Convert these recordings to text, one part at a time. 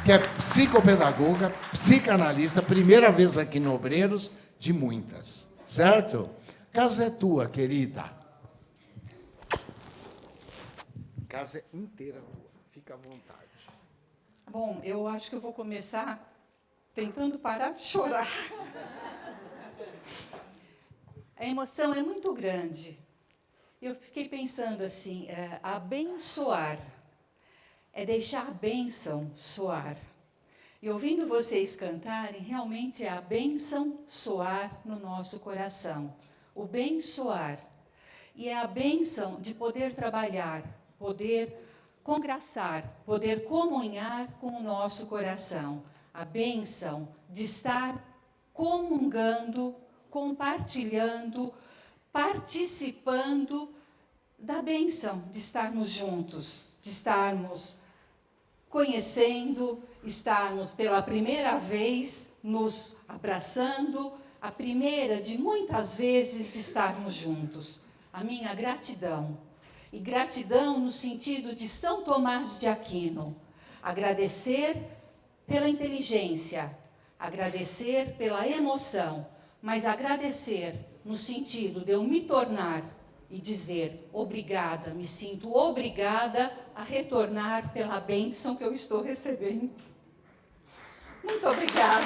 que é psicopedagoga, psicanalista, primeira vez aqui no Obreiros, de muitas, certo? Casa é tua, querida. Casa é inteira tua, fica à vontade. Bom, eu acho que eu vou começar tentando parar de chorar. A emoção é muito grande. Eu fiquei pensando assim, abençoar é deixar a bênção soar. E ouvindo vocês cantarem, realmente é a bênção soar no nosso coração. O bem soar. E é a bênção de poder trabalhar, poder congraçar, poder comunhar com o nosso coração. A bênção de estar comungando, compartilhando, participando da bênção de estarmos juntos, de estarmos conhecendo, estarmos pela primeira vez nos abraçando, a primeira de muitas vezes de estarmos juntos. A minha gratidão, e gratidão no sentido de São Tomás de Aquino, agradecer pela inteligência, agradecer pela emoção, mas agradecer no sentido de eu me tornar e dizer obrigada, me sinto obrigada a retornar pela bênção que eu estou recebendo. Muito obrigada.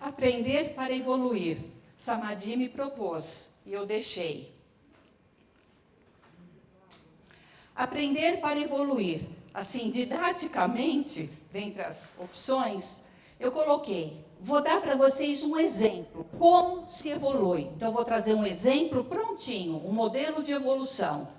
Aprender para evoluir. Samadhi me propôs e eu deixei. Aprender para evoluir. Assim, didaticamente, dentre as opções, eu coloquei, vou dar para vocês um exemplo, como se evolui. Então, vou trazer um exemplo prontinho, um modelo de evolução.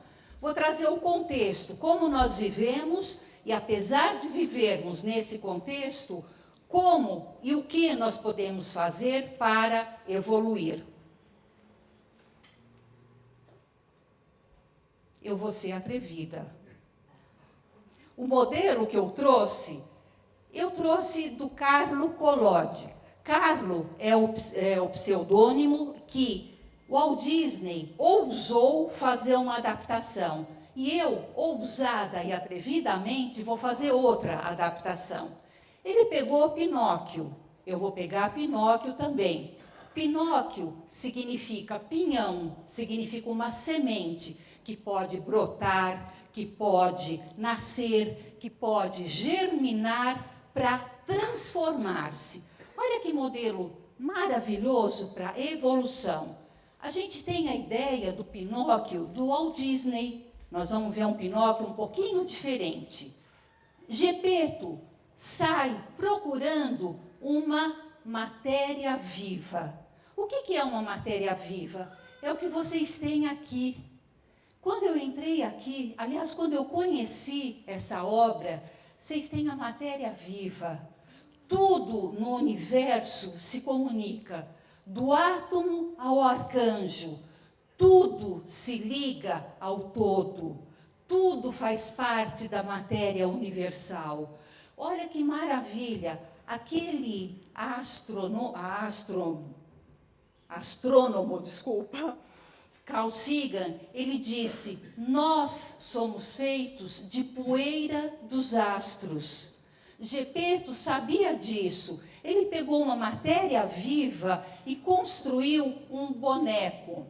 Vou trazer o contexto, como nós vivemos, e apesar de vivermos nesse contexto, como e o que nós podemos fazer para evoluir. Eu vou ser atrevida. O modelo que eu trouxe do Carlo Collodi. Carlo é o pseudônimo que Walt Disney ousou fazer uma adaptação. E eu, ousada e atrevidamente, vou fazer outra adaptação. Ele pegou Pinóquio, eu vou pegar Pinóquio também. Pinóquio significa pinhão, significa uma semente que pode brotar, que pode nascer, que pode germinar para transformar-se. Olha que modelo maravilhoso para evolução. A gente tem a ideia do Pinóquio do Walt Disney. Nós vamos ver um Pinóquio um pouquinho diferente. Gepeto sai procurando uma matéria viva. O que é uma matéria viva? É o que vocês têm aqui. Quando eu entrei aqui, aliás, quando eu conheci essa obra, vocês têm a matéria viva. Tudo no universo se comunica, do átomo ao arcanjo. Tudo se liga ao todo. Tudo faz parte da matéria universal. Olha que maravilha, aquele astrônomo, Carl Sagan, ele disse, nós somos feitos de poeira dos astros. Gepeto sabia disso. Ele pegou uma matéria viva e construiu um boneco.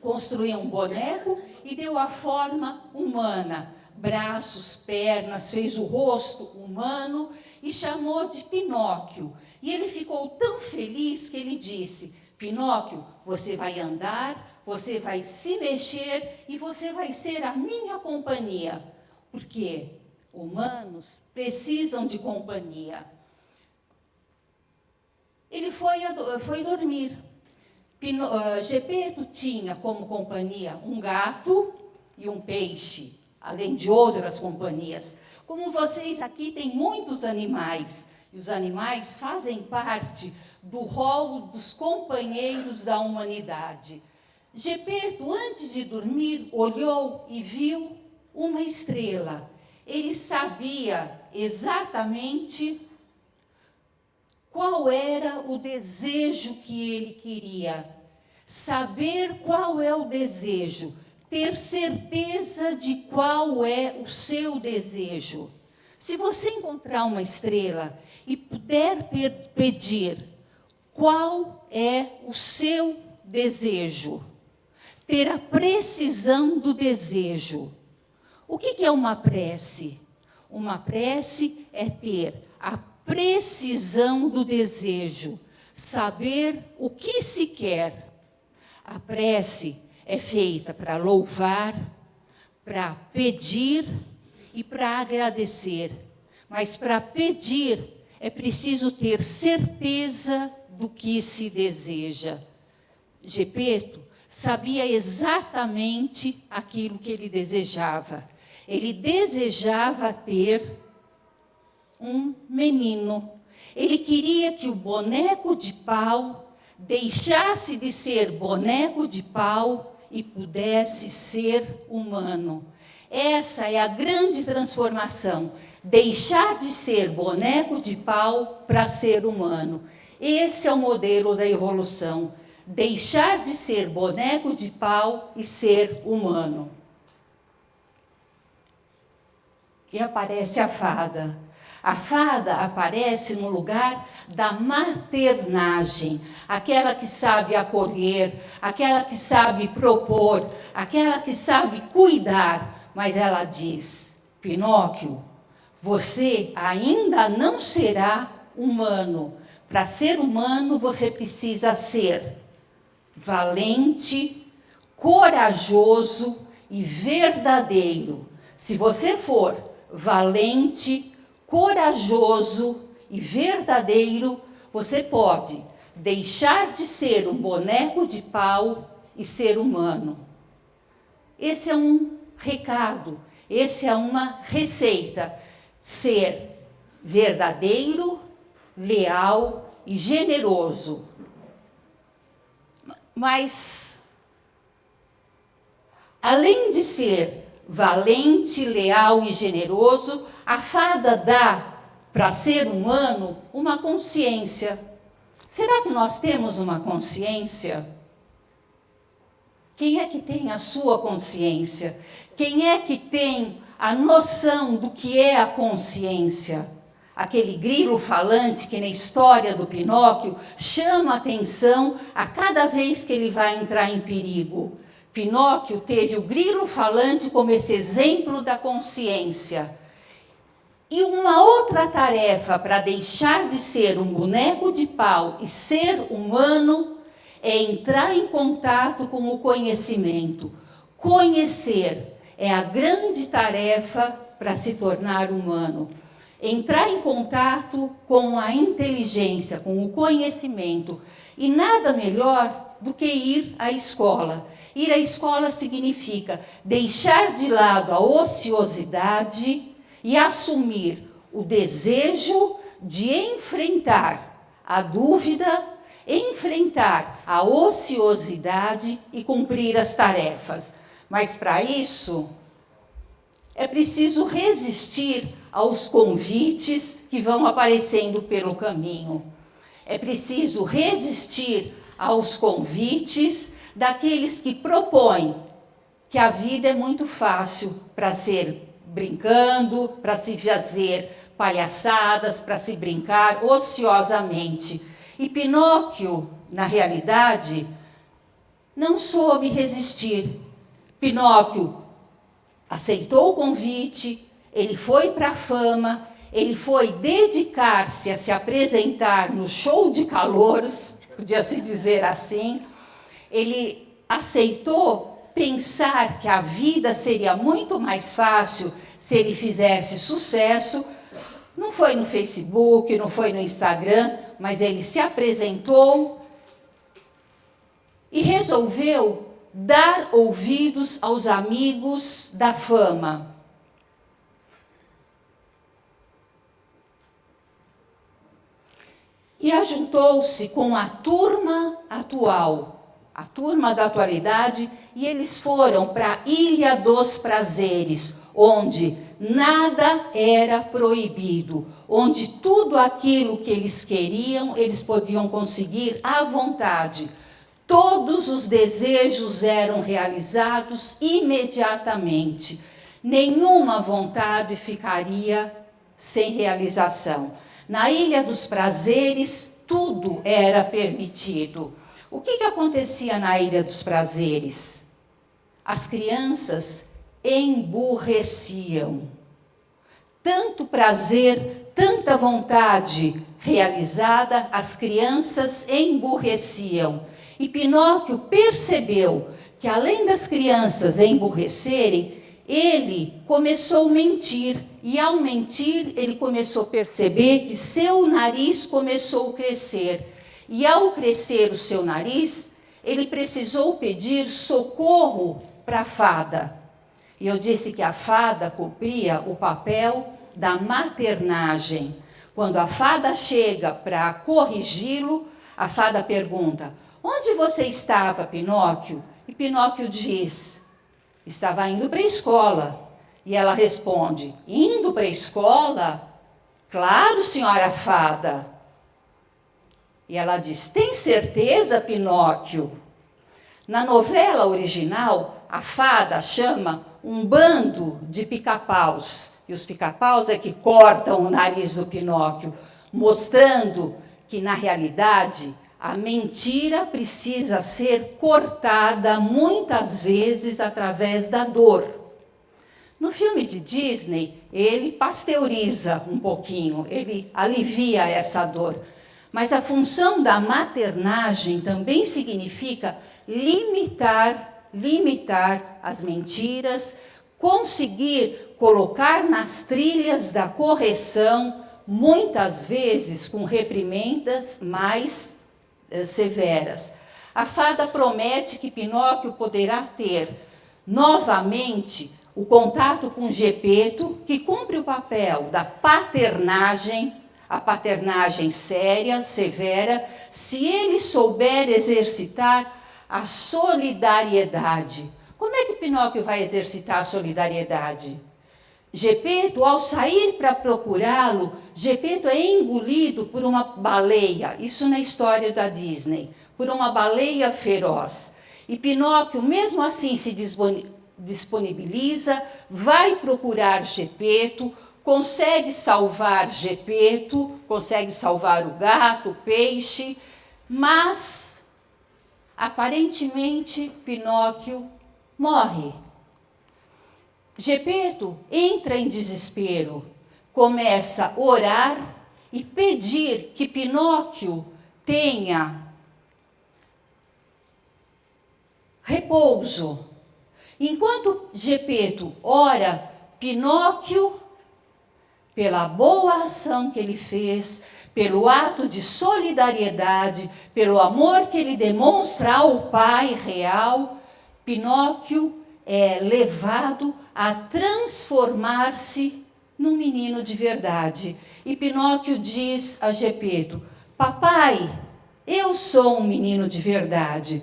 Construiu um boneco e deu a forma humana. Braços, pernas, fez o rosto humano e chamou de Pinóquio. E ele ficou tão feliz que ele disse, Pinóquio, você vai andar, você vai se mexer e você vai ser a minha companhia. Porque humanos precisam de companhia. Ele foi dormir. Gepeto tinha como companhia um gato e um peixe, além de outras companhias. Como vocês aqui têm muitos animais, e os animais fazem parte do rol dos companheiros da humanidade. Gepeto, antes de dormir, olhou e viu uma estrela. Ele sabia exatamente qual era o desejo que ele queria. saber qual é o desejo, ter certeza de qual é o seu desejo. Se você encontrar uma estrela e puder pedir qual é o seu desejo, ter a precisão do desejo. O que é uma prece? Uma prece é ter a precisão do desejo, saber o que se quer. A prece é feita para louvar, para pedir e para agradecer. Mas para pedir é preciso ter certeza do que se deseja. Gepeto sabia exatamente aquilo que ele desejava. Ele desejava ter um menino. Ele queria que o boneco de pau deixasse de ser boneco de pau e pudesse ser humano. Essa é a grande transformação, deixar de ser boneco de pau para ser humano. Esse é o modelo da evolução, deixar de ser boneco de pau e ser humano. E aparece a fada. A fada aparece no lugar da maternagem, aquela que sabe acolher, aquela que sabe propor, aquela que sabe cuidar. Mas ela diz: Pinóquio, você ainda não será humano. Para ser humano, você precisa ser valente, corajoso e verdadeiro. Se você for valente, corajoso e verdadeiro, você pode deixar de ser um boneco de pau e ser humano. Esse é um recado, essa é uma receita. Ser verdadeiro, leal e generoso. Mas, além de ser valente, leal e generoso, a fada dá para ser humano uma consciência. Será que nós temos uma consciência? Quem é que tem a sua consciência? Quem é que tem a noção do que é a consciência? Aquele grilo falante que na história do Pinóquio chama a atenção a cada vez que ele vai entrar em perigo. Pinóquio teve o grilo falante como esse exemplo da consciência. E uma outra tarefa para deixar de ser um boneco de pau e ser humano é entrar em contato com o conhecimento. Conhecer é a grande tarefa para se tornar humano. Entrar em contato com a inteligência, com o conhecimento. E nada melhor do que ir à escola. Ir à escola significa deixar de lado a ociosidade e assumir o desejo de enfrentar a dúvida, enfrentar a ociosidade e cumprir as tarefas. Mas para isso, é preciso resistir aos convites que vão aparecendo pelo caminho. É preciso resistir aos convites daqueles que propõem que a vida é muito fácil para ser brincando, para se fazer palhaçadas, para se brincar ociosamente. E Pinóquio, na realidade, não soube resistir. Pinóquio aceitou o convite, ele foi para a fama, ele foi dedicar-se a se apresentar no show de calouros, podia se dizer assim. Ele aceitou pensar que a vida seria muito mais fácil se ele fizesse sucesso. Não foi no Facebook, não foi no Instagram, mas ele se apresentou e resolveu dar ouvidos aos amigos da fama. E ajuntou-se com a turma atual, a turma da atualidade, e eles foram para a Ilha dos Prazeres, onde nada era proibido, onde tudo aquilo que eles queriam, eles podiam conseguir à vontade. Todos os desejos eram realizados imediatamente. Nenhuma vontade ficaria sem realização. Na Ilha dos Prazeres, tudo era permitido. O que acontecia na Ilha dos Prazeres? As crianças emburreciam. Tanto prazer, tanta vontade realizada, as crianças emburreciam. E Pinóquio percebeu que, além das crianças emburrecerem, ele começou a mentir. E, ao mentir, ele começou a perceber que seu nariz começou a crescer. E, ao crescer o seu nariz, ele precisou pedir socorro para a fada. E eu disse que a fada cumpria o papel da maternagem. Quando a fada chega para corrigi-lo, a fada pergunta: onde você estava, Pinóquio? E Pinóquio diz: estava indo para a escola. E ela responde: indo para a escola? Claro, senhora fada. E ela diz: tem certeza, Pinóquio? Na novela original, a fada chama um bando de pica-paus. E os pica-paus é que cortam o nariz do Pinóquio, mostrando que, na realidade, a mentira precisa ser cortada muitas vezes através da dor. No filme de Disney, ele pasteuriza um pouquinho, ele alivia essa dor. Mas a função da maternagem também significa limitar as mentiras, conseguir colocar nas trilhas da correção, muitas vezes com reprimendas mais severas. A fada promete que Pinóquio poderá ter novamente o contato com Gepeto, que cumpre o papel da paternagem, a paternagem séria, severa, se ele souber exercitar a solidariedade. Como é que Pinóquio vai exercitar a solidariedade? Gepeto, ao sair para procurá-lo, Gepeto é engolido por uma baleia, isso na história da Disney, por uma baleia feroz. E Pinóquio, mesmo assim, se disponibiliza, vai procurar Gepeto, consegue salvar Gepeto, consegue salvar o gato, o peixe, mas, aparentemente, Pinóquio morre. Gepeto entra em desespero, começa a orar e pedir que Pinóquio tenha repouso. Enquanto Gepeto ora, Pinóquio, pela boa ação que ele fez, pelo ato de solidariedade, pelo amor que ele demonstra ao pai real, Pinóquio é levado a transformar-se num menino de verdade. E Pinóquio diz a Gepeto: papai, eu sou um menino de verdade,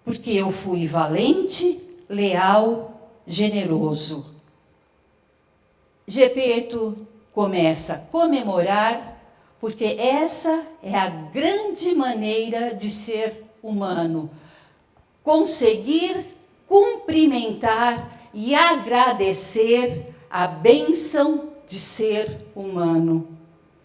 porque eu fui valente, leal, generoso. Gepeto começa a comemorar, porque essa é a grande maneira de ser humano. Conseguir cumprimentar e agradecer a bênção de ser humano.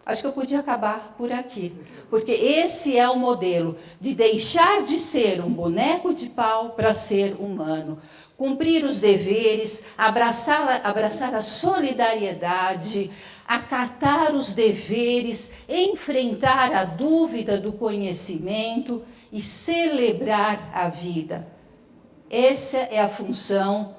Acho que eu podia acabar por aqui, porque esse é o modelo de deixar de ser um boneco de pau para ser humano. Cumprir os deveres, abraçar a solidariedade, acatar os deveres, enfrentar a dúvida do conhecimento e celebrar a vida. Essa é a função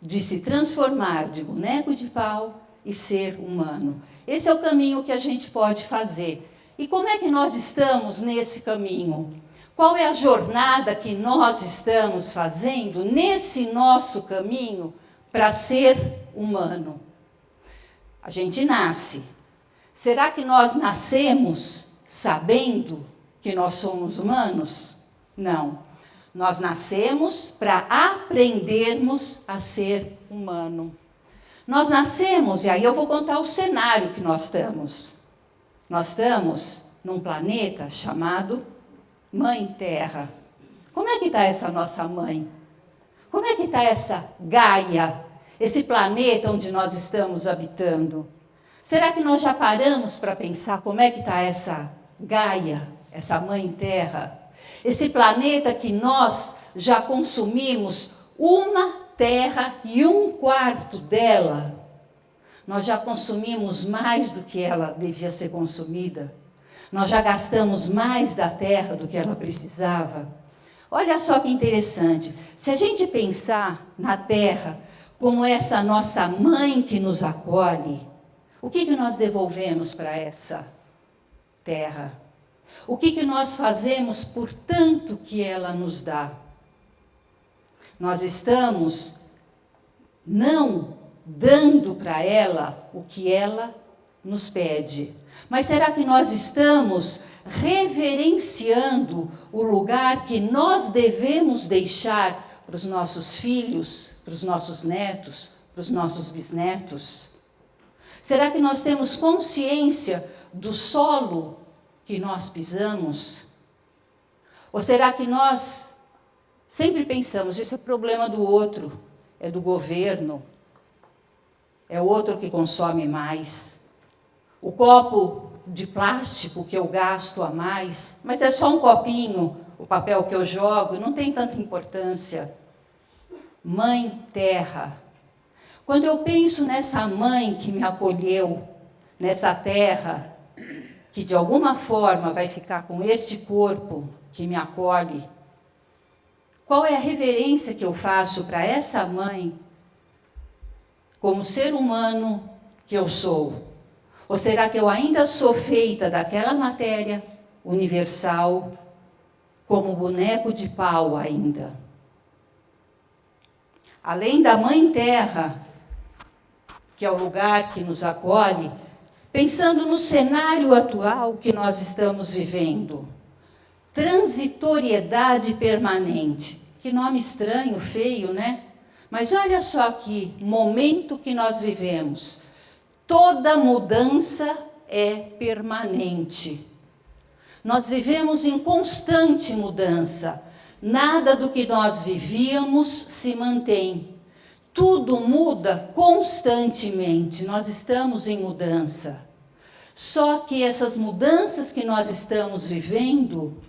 de se transformar de boneco de pau e ser humano. Esse é o caminho que a gente pode fazer. E como é que nós estamos nesse caminho? Qual é a jornada que nós estamos fazendo nesse nosso caminho para ser humano? A gente nasce. Será que nós nascemos sabendo que nós somos humanos? Não. Nós nascemos para aprendermos a ser humano. Nós nascemos, e aí eu vou contar o cenário que nós estamos. Nós estamos num planeta chamado Mãe Terra. Como é que está essa nossa mãe? Como é que está essa Gaia, esse planeta onde nós estamos habitando? Será que nós já paramos para pensar como é que está essa Gaia, essa Mãe Terra? Esse planeta que nós já consumimos uma terra e 1/4 dela. Nós já consumimos mais do que ela devia ser consumida. Nós já gastamos mais da terra do que ela precisava. Olha só que interessante. Se a gente pensar na terra como essa nossa mãe que nos acolhe, o que nós devolvemos para essa terra? O que nós fazemos por tanto que ela nos dá? Nós estamos não dando para ela o que ela nos pede. Mas será que nós estamos reverenciando o lugar que nós devemos deixar para os nossos filhos, para os nossos netos, para os nossos bisnetos? Será que nós temos consciência do solo que nós pisamos? Ou será que nós sempre pensamos, isso é problema do outro, é do governo, é o outro que consome mais? O copo de plástico que eu gasto a mais, mas é só um copinho, o papel que eu jogo, não tem tanta importância. Mãe Terra. Quando eu penso nessa mãe que me acolheu, nessa terra, que de alguma forma vai ficar com este corpo que me acolhe, qual é a reverência que eu faço para essa mãe, como ser humano que eu sou? Ou será que eu ainda sou feita daquela matéria universal, como boneco de pau ainda? Além da Mãe Terra, que é o lugar que nos acolhe, pensando no cenário atual que nós estamos vivendo, transitoriedade permanente. Que nome estranho, feio, né? Mas olha só que momento que nós vivemos. Toda mudança é permanente. Nós vivemos em constante mudança. Nada do que nós vivíamos se mantém. Tudo muda constantemente. Nós estamos em mudança. Só que essas mudanças que nós estamos vivendo,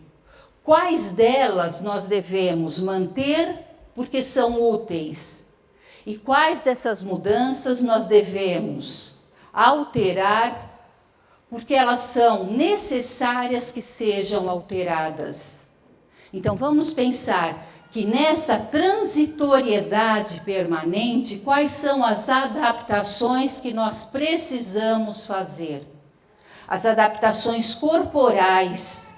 quais delas nós devemos manter porque são úteis? E quais dessas mudanças nós devemos alterar porque elas são necessárias que sejam alteradas? Então vamos pensar que nessa transitoriedade permanente, quais são as adaptações que nós precisamos fazer? As adaptações corporais.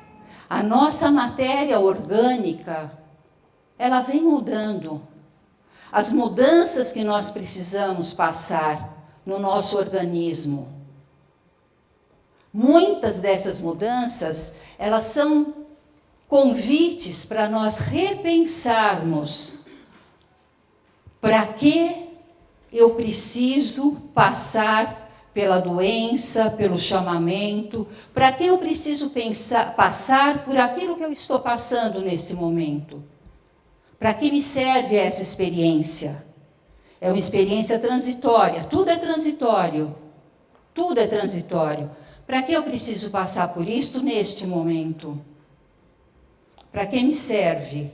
A nossa matéria orgânica, ela vem mudando. As mudanças que nós precisamos passar no nosso organismo. Muitas dessas mudanças, elas são convites para nós repensarmos para que eu preciso passar pela doença, pelo chamamento, para que eu preciso passar por aquilo que eu estou passando nesse momento. Para que me serve essa experiência? É uma experiência transitória, tudo é transitório. Tudo é transitório. Para que eu preciso passar por isto neste momento? Para que me serve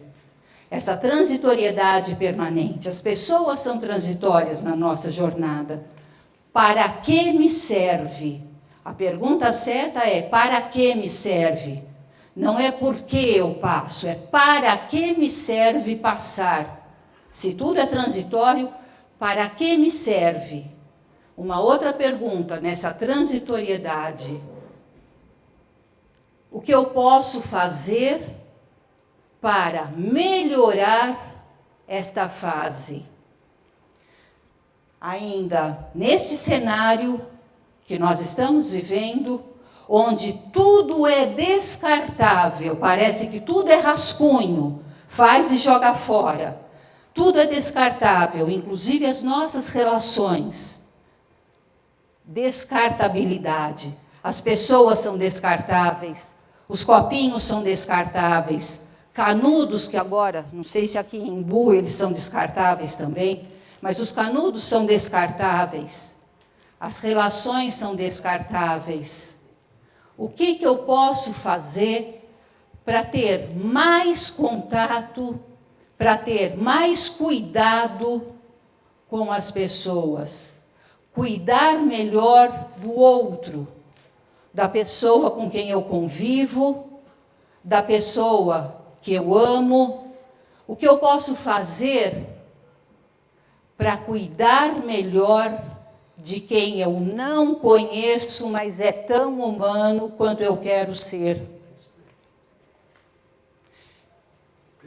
essa transitoriedade permanente? As pessoas são transitórias na nossa jornada. Para que me serve? A pergunta certa é: para que me serve? Não é por que eu passo, é para que me serve passar. Se tudo é transitório, para que me serve? Uma outra pergunta nessa transitoriedade: o que eu posso fazer para melhorar esta fase? Ainda neste cenário que nós estamos vivendo, onde tudo é descartável, parece que tudo é rascunho, faz e joga fora. Tudo é descartável, inclusive as nossas relações. Descartabilidade. As pessoas são descartáveis, Os copinhos são descartáveis. Canudos, que agora, não sei se aqui em Embu eles são descartáveis também, mas os canudos são descartáveis. As relações são descartáveis. O que eu posso fazer para ter mais contato, para ter mais cuidado com as pessoas? Cuidar melhor do outro, da pessoa com quem eu convivo, da pessoa que eu amo. O que eu posso fazer para cuidar melhor de quem eu não conheço, mas é tão humano quanto eu quero ser?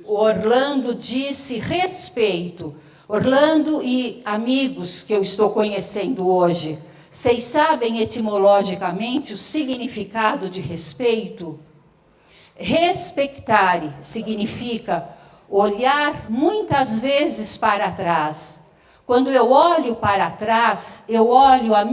Orlando disse respeito. Orlando e amigos que eu estou conhecendo hoje, vocês sabem etimologicamente o significado de respeito? Respectare significa olhar muitas vezes para trás. Quando eu olho para trás, eu olho a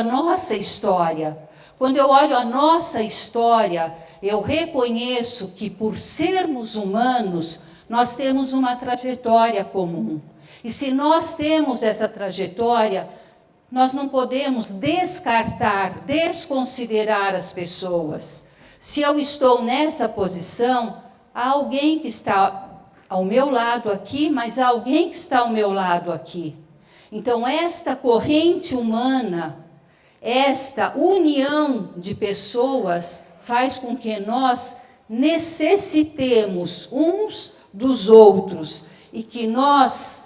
nossa história. Quando eu olho a nossa história, eu reconheço que, por sermos humanos, nós temos uma trajetória comum. E se nós temos essa trajetória, nós não podemos descartar, desconsiderar as pessoas. Se eu estou nessa posição, há alguém que está ao meu lado aqui, mas há alguém que está ao meu lado aqui. Então, esta corrente humana, esta união de pessoas, faz com que nós necessitemos uns dos outros e que nós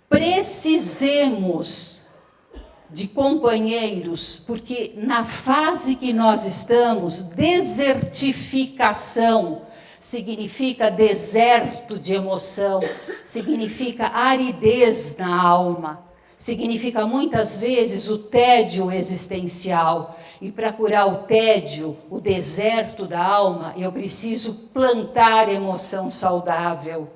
precisemos de companheiros, porque na fase que nós estamos, desertificação significa deserto de emoção, significa aridez na alma, significa muitas vezes o tédio existencial. E para curar o tédio, o deserto da alma, eu preciso plantar emoção saudável.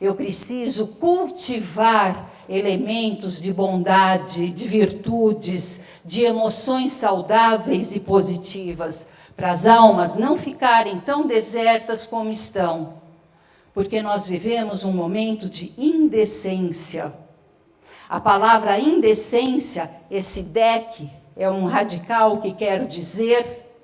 Eu preciso cultivar elementos de bondade, de virtudes, de emoções saudáveis e positivas, para as almas não ficarem tão desertas como estão. Porque nós vivemos um momento de indecência. A palavra indecência, esse deck, é um radical que quer dizer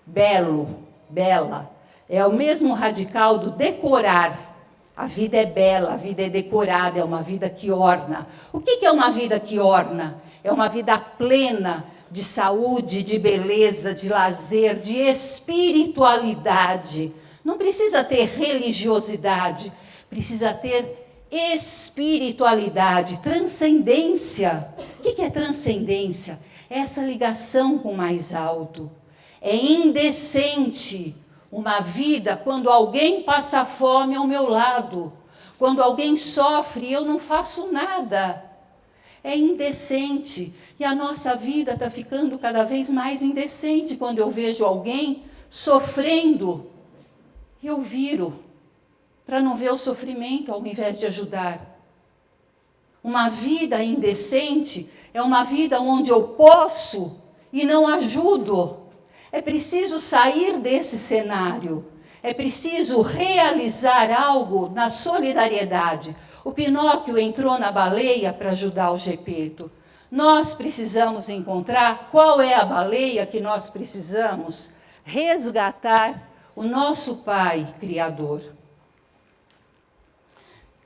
belo, bela. É o mesmo radical do decorar. A vida é bela, a vida é decorada, é uma vida que orna. O que é uma vida que orna? É uma vida plena de saúde, de beleza, de lazer, de espiritualidade. Não precisa ter religiosidade, precisa ter espiritualidade, transcendência. O que é transcendência? É essa ligação com o mais alto. É indecente uma vida quando alguém passa fome ao meu lado, quando alguém sofre e eu não faço nada. É indecente. E a nossa vida está ficando cada vez mais indecente. Quando eu vejo alguém sofrendo, eu viro para não ver o sofrimento ao invés de ajudar. Uma vida indecente é uma vida onde eu posso e não ajudo. É preciso sair desse cenário. É preciso realizar algo na solidariedade. O Pinóquio entrou na baleia para ajudar o Gepeto. Nós precisamos encontrar qual é a baleia que nós precisamos resgatar o nosso Pai Criador.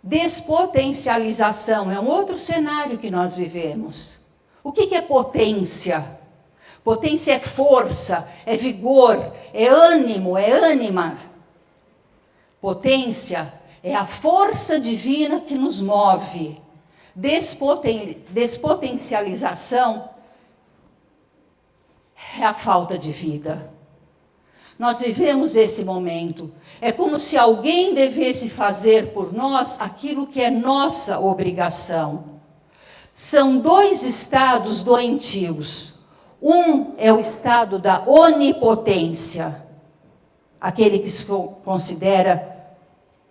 Despotencialização é um outro cenário que nós vivemos. O que é potência? Potência é força, é vigor, é ânimo, é ânima. Potência é a força divina que nos move. Despotencialização é a falta de vida. Nós vivemos esse momento. É como se alguém devesse fazer por nós aquilo que é nossa obrigação. São dois estados doentios. Um é o estado da onipotência, aquele que se considera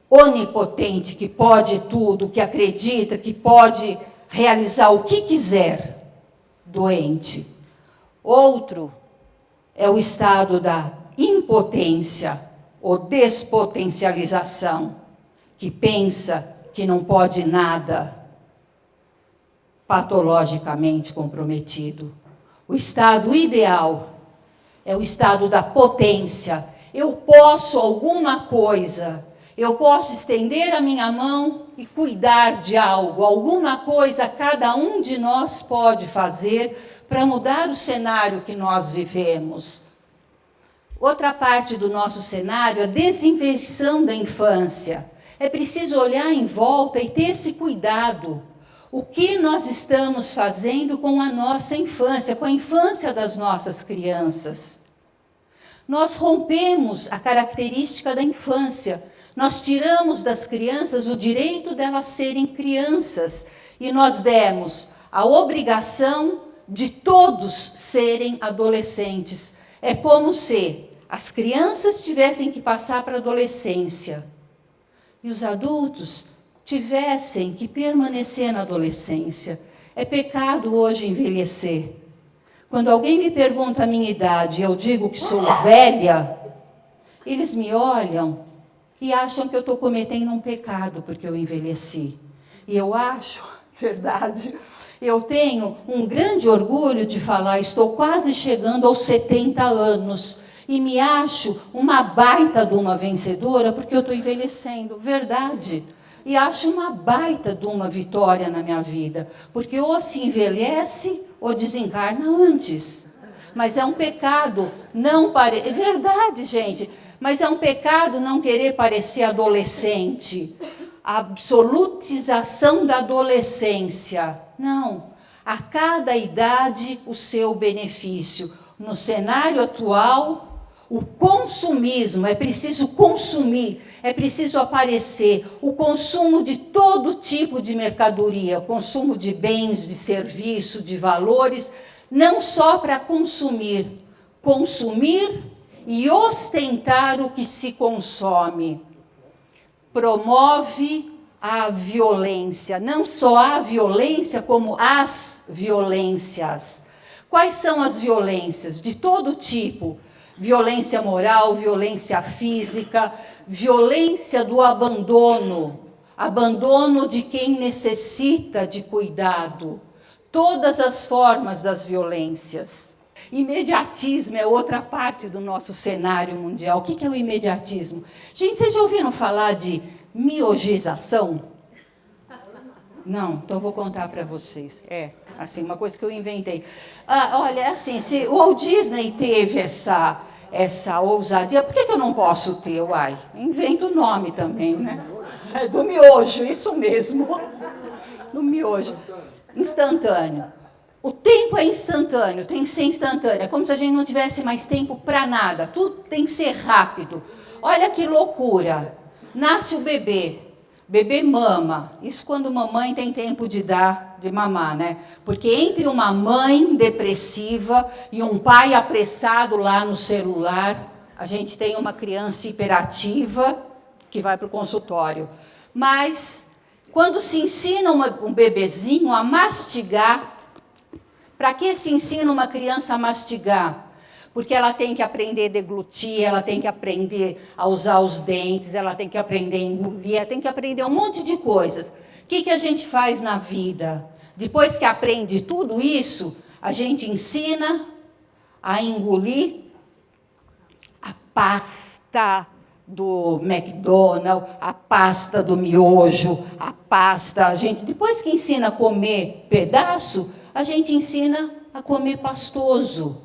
onipotente, que pode tudo, que acredita, que pode realizar o que quiser, doente. Outro é o estado da impotência ou despotencialização, que pensa que não pode nada, patologicamente comprometido. O estado ideal é o estado da potência. Eu posso alguma coisa, eu posso estender a minha mão e cuidar de algo. Alguma coisa cada um de nós pode fazer para mudar o cenário que nós vivemos. Outra parte do nosso cenário é a desinvenção da infância. É preciso olhar em volta e ter esse cuidado. O que nós estamos fazendo com a nossa infância, com a infância das nossas crianças? Nós rompemos a característica da infância. Nós tiramos das crianças o direito delas serem crianças e nós demos a obrigação de todos serem adolescentes. É como se as crianças tivessem que passar para a adolescência e os adultos tivessem que permanecer na adolescência. É pecado hoje envelhecer. Quando alguém me pergunta a minha idade e eu digo que sou velha, eles me olham e acham que eu estou cometendo um pecado porque eu envelheci. E eu acho, verdade, eu tenho um grande orgulho de falar, estou quase chegando aos 70 anos e me acho uma baita de uma vencedora porque eu estou envelhecendo, verdade. E acho uma baita de uma vitória na minha vida, porque ou se envelhece ou desencarna antes. Mas é um pecado não parecer... É verdade, gente, mas é um pecado não querer parecer adolescente. A absolutização da adolescência. Não, a cada idade o seu benefício. No cenário atual, o consumismo, é preciso consumir, é preciso aparecer, o consumo de todo tipo de mercadoria, consumo de bens, de serviço, de valores, não só para consumir e ostentar o que se consome. Promove a violência, não só a violência, como as violências. Quais são as violências? De todo tipo. Violência moral, violência física, violência do abandono, abandono de quem necessita de cuidado, todas as formas das violências. Imediatismo é outra parte do nosso cenário mundial. O que é o imediatismo? Gente, vocês já ouviram falar de miogização? Não, então eu vou contar para vocês. É, assim, uma coisa que eu inventei. Olha, assim, se o Walt Disney teve essa ousadia, por que eu não posso ter? Uai, invento o nome também, né? É do miojo, isso mesmo. Do miojo. Instantâneo. O tempo é instantâneo, tem que ser instantâneo. É como se a gente não tivesse mais tempo para nada. Tudo tem que ser rápido. Olha que loucura. Nasce o bebê. Bebê mama. Isso quando mamãe tem tempo de mamar, né? Porque entre uma mãe depressiva e um pai apressado lá no celular, a gente tem uma criança hiperativa que vai para o consultório. Mas, quando se ensina um bebezinho a mastigar, para que se ensina uma criança a mastigar? Porque ela tem que aprender a deglutir, ela tem que aprender a usar os dentes, ela tem que aprender a engolir, ela tem que aprender um monte de coisas. O que a gente faz na vida? Depois que aprende tudo isso, a gente ensina a engolir a pasta do McDonald's, a pasta do miojo, a pasta... depois que ensina a comer pedaço, a gente ensina a comer pastoso.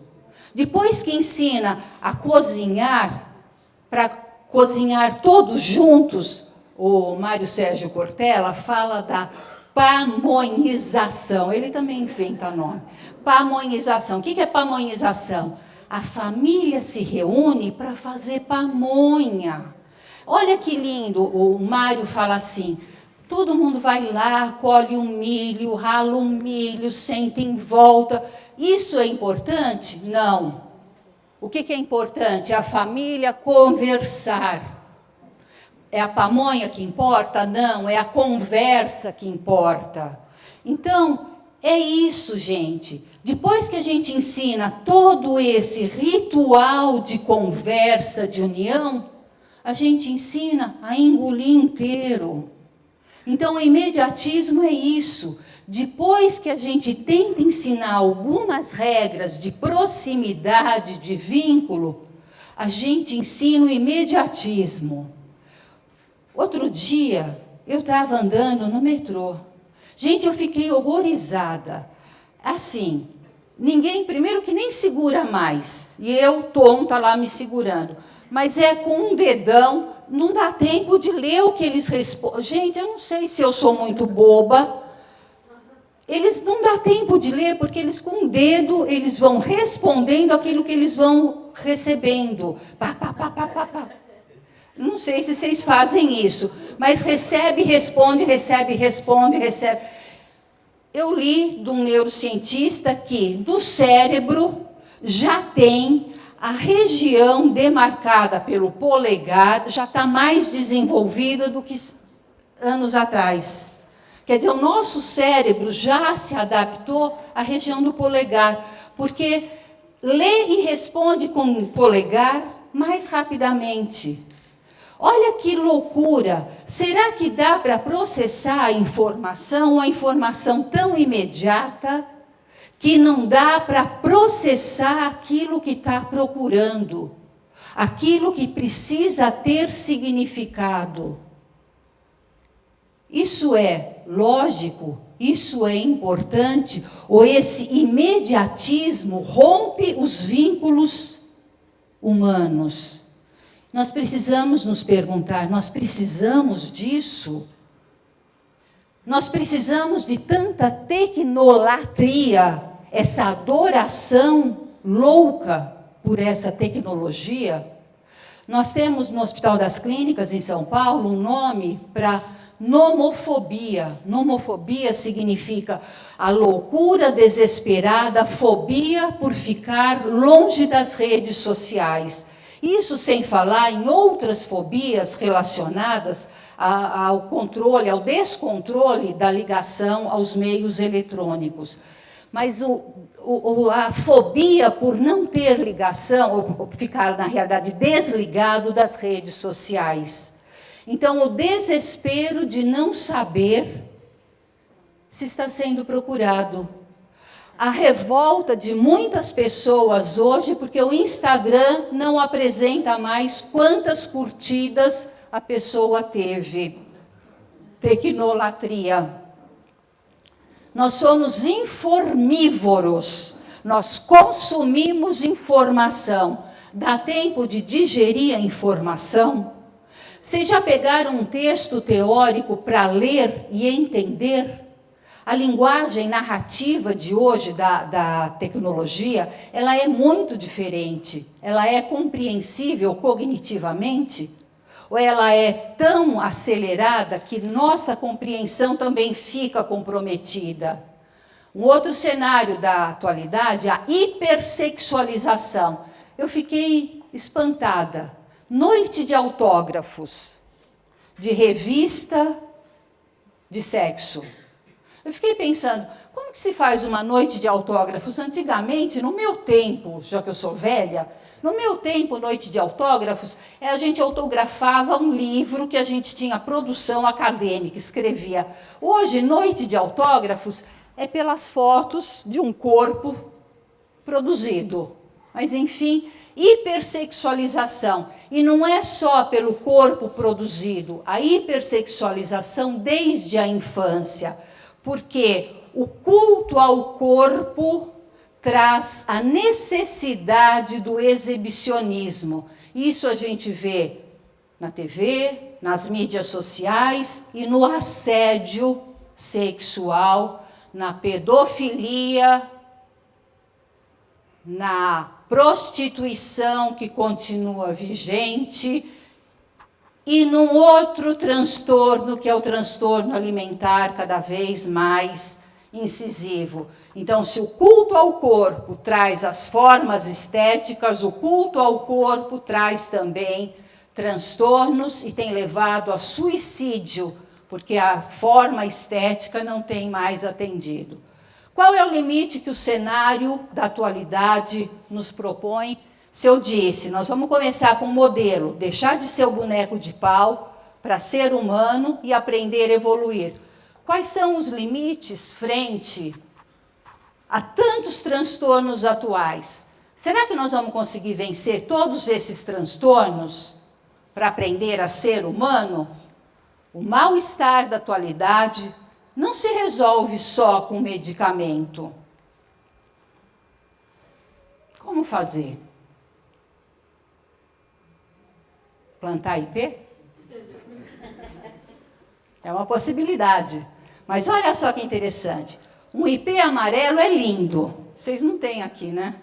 Depois que ensina a cozinhar, para cozinhar todos juntos, o Mário Sérgio Cortella fala da pamonhização. Ele também inventa nome. Pamonhização. O que é pamonhização? A família se reúne para fazer pamonha. Olha que lindo, o Mário fala assim, todo mundo vai lá, colhe um milho, rala um milho, senta em volta. Isso é importante? Não. O que é importante? A família conversar. É a pamonha que importa? Não, é a conversa que importa. Então, é isso, gente. Depois que a gente ensina todo esse ritual de conversa, de união, a gente ensina a engolir inteiro. Então, o imediatismo é isso. Depois que a gente tenta ensinar algumas regras de proximidade, de vínculo, a gente ensina o imediatismo. Outro dia, eu estava andando no metrô. Gente, eu fiquei horrorizada. Assim, ninguém, primeiro que nem segura mais. E eu, tonta, lá me segurando. Mas é com um dedão, não dá tempo de ler o que eles respondem. Gente, eu não sei se eu sou muito boba. Eles não dá tempo de ler, porque eles com o dedo, eles vão respondendo aquilo que eles vão recebendo. Pá, pá, pá, pá, pá, pá. Não sei se vocês fazem isso, mas recebe, responde, recebe, responde, recebe. Eu li de um neurocientista que no cérebro já tem a região demarcada pelo polegar, já está mais desenvolvida do que anos atrás. Quer dizer, o nosso cérebro já se adaptou à região do polegar, porque lê e responde com o polegar mais rapidamente. Olha que loucura! Será que dá para processar a informação, uma informação tão imediata, que não dá para processar aquilo que está procurando, aquilo que precisa ter significado? Isso é lógico? Isso é importante? Ou esse imediatismo rompe os vínculos humanos? Nós precisamos nos perguntar, nós precisamos disso? Nós precisamos de tanta tecnolatria, essa adoração louca por essa tecnologia? Nós temos no Hospital das Clínicas, em São Paulo, um nome para nomofobia. Nomofobia significa a loucura desesperada, fobia por ficar longe das redes sociais. Isso sem falar em outras fobias relacionadas ao controle, ao descontrole da ligação aos meios eletrônicos. Mas a fobia por não ter ligação, ou ficar, na realidade, desligado das redes sociais. Então, o desespero de não saber se está sendo procurado. A revolta de muitas pessoas hoje, porque o Instagram não apresenta mais quantas curtidas a pessoa teve. Tecnolatria. Nós somos informívoros, nós consumimos informação. Dá tempo de digerir a informação? Vocês já pegaram um texto teórico para ler e entender? A linguagem narrativa de hoje da tecnologia, ela é muito diferente. Ela é compreensível cognitivamente? Ou ela é tão acelerada que nossa compreensão também fica comprometida? Um outro cenário da atualidade, a hipersexualização. Eu fiquei espantada. Noite de autógrafos, de revista de sexo. Eu fiquei pensando, como que se faz uma noite de autógrafos? Antigamente, no meu tempo, já que eu sou velha, no meu tempo, noite de autógrafos, a gente autografava um livro que a gente tinha produção acadêmica, escrevia. Hoje, noite de autógrafos é pelas fotos de um corpo produzido. Mas, enfim, hipersexualização. E não é só pelo corpo produzido, a hipersexualização desde a infância. Porque o culto ao corpo traz a necessidade do exibicionismo. Isso a gente vê na TV, nas mídias sociais e no assédio sexual, na pedofilia, na prostituição que continua vigente e num outro transtorno, que é o transtorno alimentar cada vez mais incisivo. Então, se o culto ao corpo traz as formas estéticas, o culto ao corpo traz também transtornos e tem levado a suicídio, porque a forma estética não tem mais atendido. Qual é o limite que o cenário da atualidade nos propõe? Se eu disse, nós vamos começar com um modelo, deixar de ser o boneco de pau para ser humano e aprender a evoluir. Quais são os limites frente a tantos transtornos atuais? Será que nós vamos conseguir vencer todos esses transtornos para aprender a ser humano? O mal-estar da atualidade não se resolve só com medicamento. Como fazer? Plantar IP? É uma possibilidade. Mas olha só que interessante. Um IP amarelo é lindo. Vocês não têm aqui, né?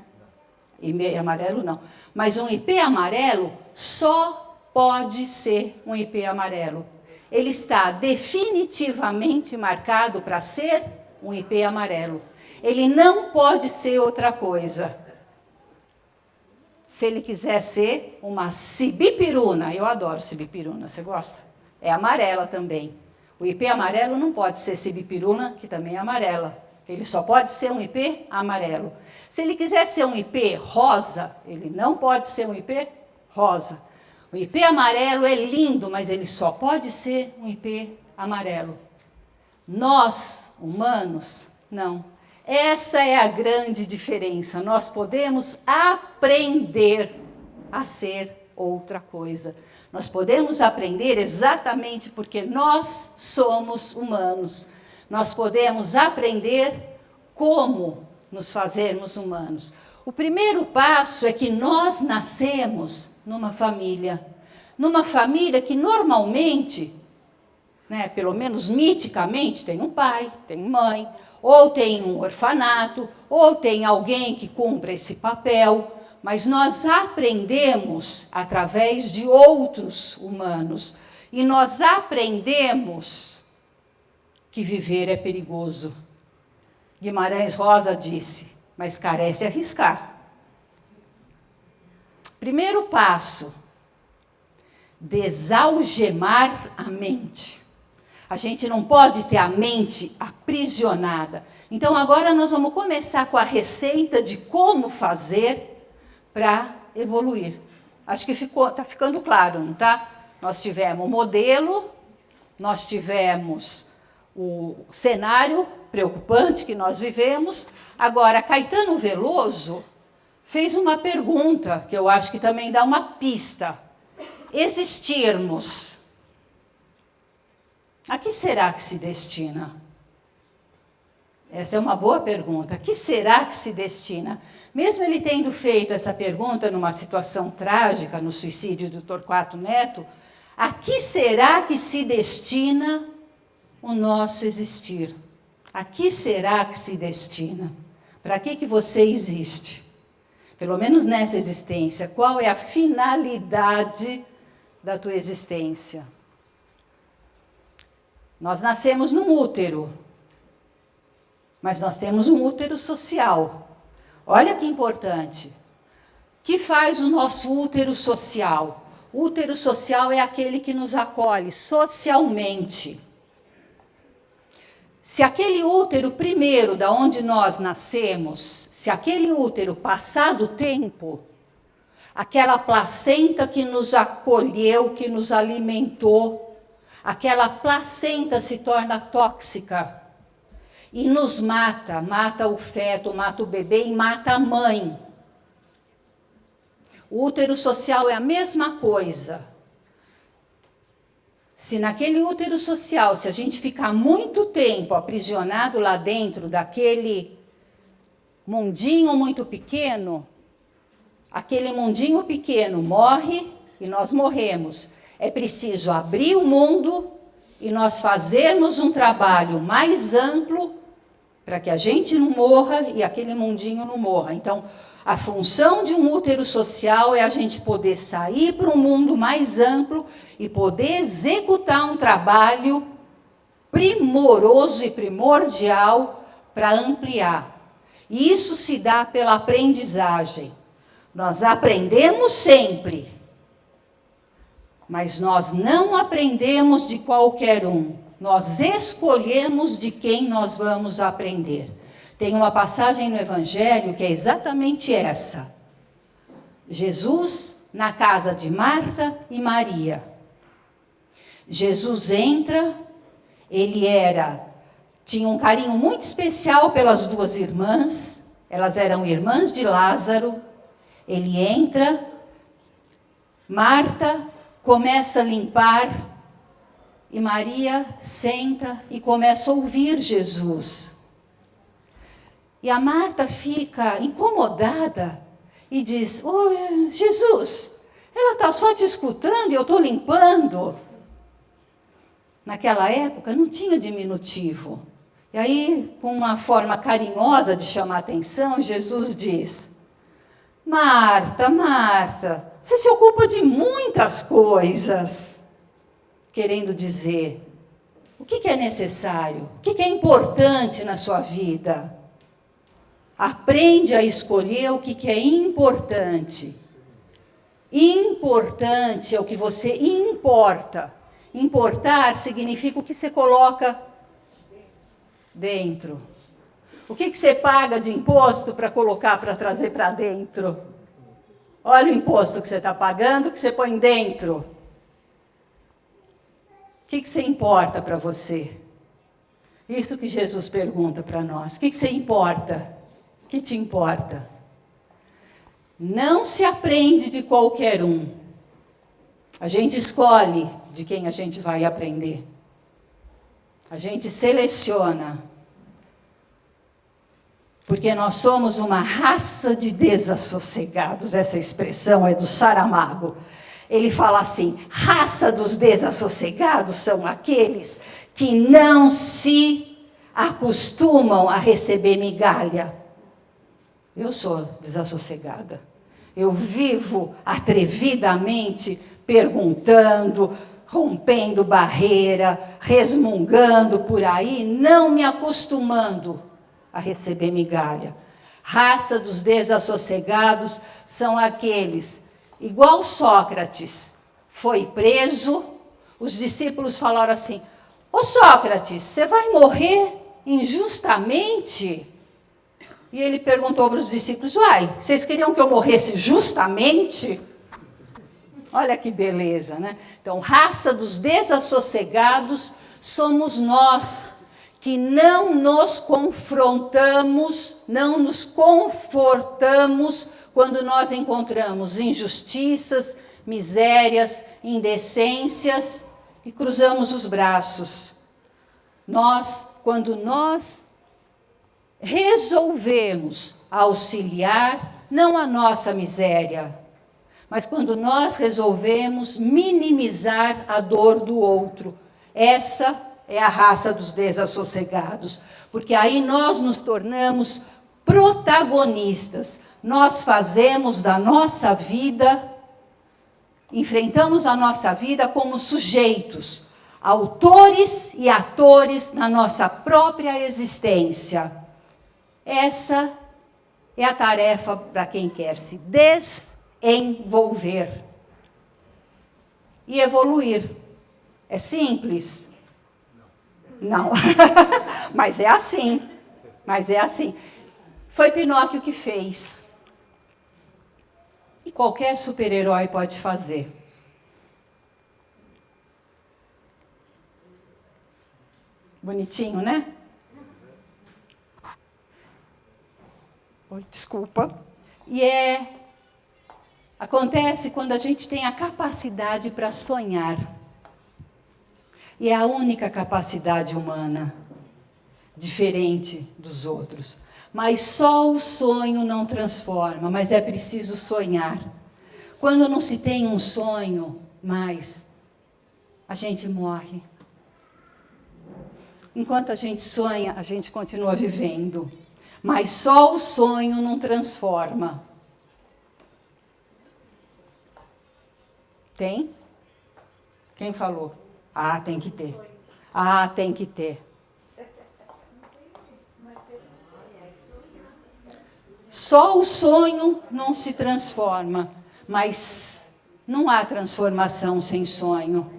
IP amarelo não. Mas um IP amarelo só pode ser um IP amarelo. Ele está definitivamente marcado para ser um IP amarelo. Ele não pode ser outra coisa. Se ele quiser ser uma sibipiruna, eu adoro sibipiruna, você gosta? É amarela também. O IP amarelo não pode ser sibipiruna, que também é amarela. Ele só pode ser um IP amarelo. Se ele quiser ser um IP rosa, ele não pode ser um IP rosa. O IP amarelo é lindo, mas ele só pode ser um IP amarelo. Nós, humanos, não. Essa é a grande diferença. Nós podemos aprender a ser outra coisa. Nós podemos aprender exatamente porque nós somos humanos. Nós podemos aprender como nos fazermos humanos. O primeiro passo é que nós nascemos numa família que normalmente, né, pelo menos miticamente, tem um pai, tem uma mãe, ou tem um orfanato, ou tem alguém que cumpre esse papel, mas nós aprendemos através de outros humanos, e nós aprendemos que viver é perigoso. Guimarães Rosa disse, mas carece arriscar. Primeiro passo, desalgemar a mente. A gente não pode ter a mente aprisionada. Então, agora nós vamos começar com a receita de como fazer para evoluir. Acho que está ficando claro, não está? Nós tivemos o modelo, nós tivemos o cenário preocupante que nós vivemos. Agora, Caetano Veloso fez uma pergunta, que eu acho que também dá uma pista. Existirmos, a que será que se destina? Essa é uma boa pergunta. A que será que se destina? Mesmo ele tendo feito essa pergunta numa situação trágica, no suicídio do Torquato Neto, a que será que se destina o nosso existir? A que será que se destina? Para que você existe? Pelo menos nessa existência, qual é a finalidade da tua existência? Nós nascemos num útero, mas nós temos um útero social. Olha que importante. O que faz o nosso útero social? O útero social é aquele que nos acolhe socialmente. Se aquele útero primeiro, da onde nós nascemos, se aquele útero, passado o tempo, aquela placenta que nos acolheu, que nos alimentou, aquela placenta se torna tóxica e nos mata, mata o feto, mata o bebê e mata a mãe. O útero social é a mesma coisa. Se naquele útero social, se a gente ficar muito tempo aprisionado lá dentro daquele mundinho muito pequeno, aquele mundinho pequeno morre e nós morremos. É preciso abrir o mundo e nós fazermos um trabalho mais amplo para que a gente não morra e aquele mundinho não morra. Então, a função de um útero social é a gente poder sair para um mundo mais amplo e poder executar um trabalho primoroso e primordial para ampliar. E isso se dá pela aprendizagem. Nós aprendemos sempre, mas nós não aprendemos de qualquer um. Nós escolhemos de quem nós vamos aprender. Tem uma passagem no Evangelho que é exatamente essa. Jesus na casa de Marta e Maria. Jesus entra, ele tinha um carinho muito especial pelas duas irmãs, elas eram irmãs de Lázaro. Ele entra, Marta começa a limpar, e Maria senta e começa a ouvir Jesus. E a Marta fica incomodada e diz: "Ô, Jesus, ela está só te escutando e eu estou limpando." Naquela época não tinha diminutivo. E aí, com uma forma carinhosa de chamar a atenção, Jesus diz: "Marta, Marta, você se ocupa de muitas coisas." Querendo dizer, o que é necessário? O que é importante na sua vida? Aprende a escolher o que é importante. Importante é o que você importa. Importar significa o que você coloca dentro. O que você paga de imposto para colocar, para trazer para dentro? Olha o imposto que você está pagando, que você põe dentro. O que você importa para você? Isso que Jesus pergunta para nós. O que você importa? O que te importa? Não se aprende de qualquer um. A gente escolhe de quem a gente vai aprender. A gente seleciona. Porque nós somos uma raça de desassossegados. Essa expressão é do Saramago. Ele fala assim: raça dos desassossegados são aqueles que não se acostumam a receber migalha. Eu sou desassossegada. Eu vivo atrevidamente perguntando, rompendo barreira, resmungando por aí, não me acostumando a receber migalha. Raça dos desassossegados são aqueles, igual Sócrates, foi preso, os discípulos falaram assim: "Ô Sócrates, você vai morrer injustamente?" E ele perguntou para os discípulos: "Uai, vocês queriam que eu morresse justamente?" Olha que beleza, né? Então, raça dos desassossegados somos nós, que não nos confrontamos, não nos confortamos quando nós encontramos injustiças, misérias, indecências e cruzamos os braços. Quando nós resolvemos auxiliar, não a nossa miséria, mas quando nós resolvemos minimizar a dor do outro, essa é a raça dos desassossegados, porque aí nós nos tornamos protagonistas, nós fazemos da nossa vida, enfrentamos a nossa vida como sujeitos, autores e atores na nossa própria existência. Essa é a tarefa para quem quer se desenvolver e evoluir. É simples? Não. Mas é assim. Foi Pinóquio que fez. E qualquer super-herói pode fazer. Bonitinho, né? Oi, desculpa. E acontece quando a gente tem a capacidade para sonhar. E é a única capacidade humana, diferente dos outros. Mas só o sonho não transforma, mas é preciso sonhar. Quando não se tem um sonho mais, a gente morre. Enquanto a gente sonha, a gente continua vivendo. Mas só o sonho não transforma. Tem? Quem falou? Ah, tem que ter. Ah, tem que ter. Só o sonho não se transforma, mas não há transformação sem sonho.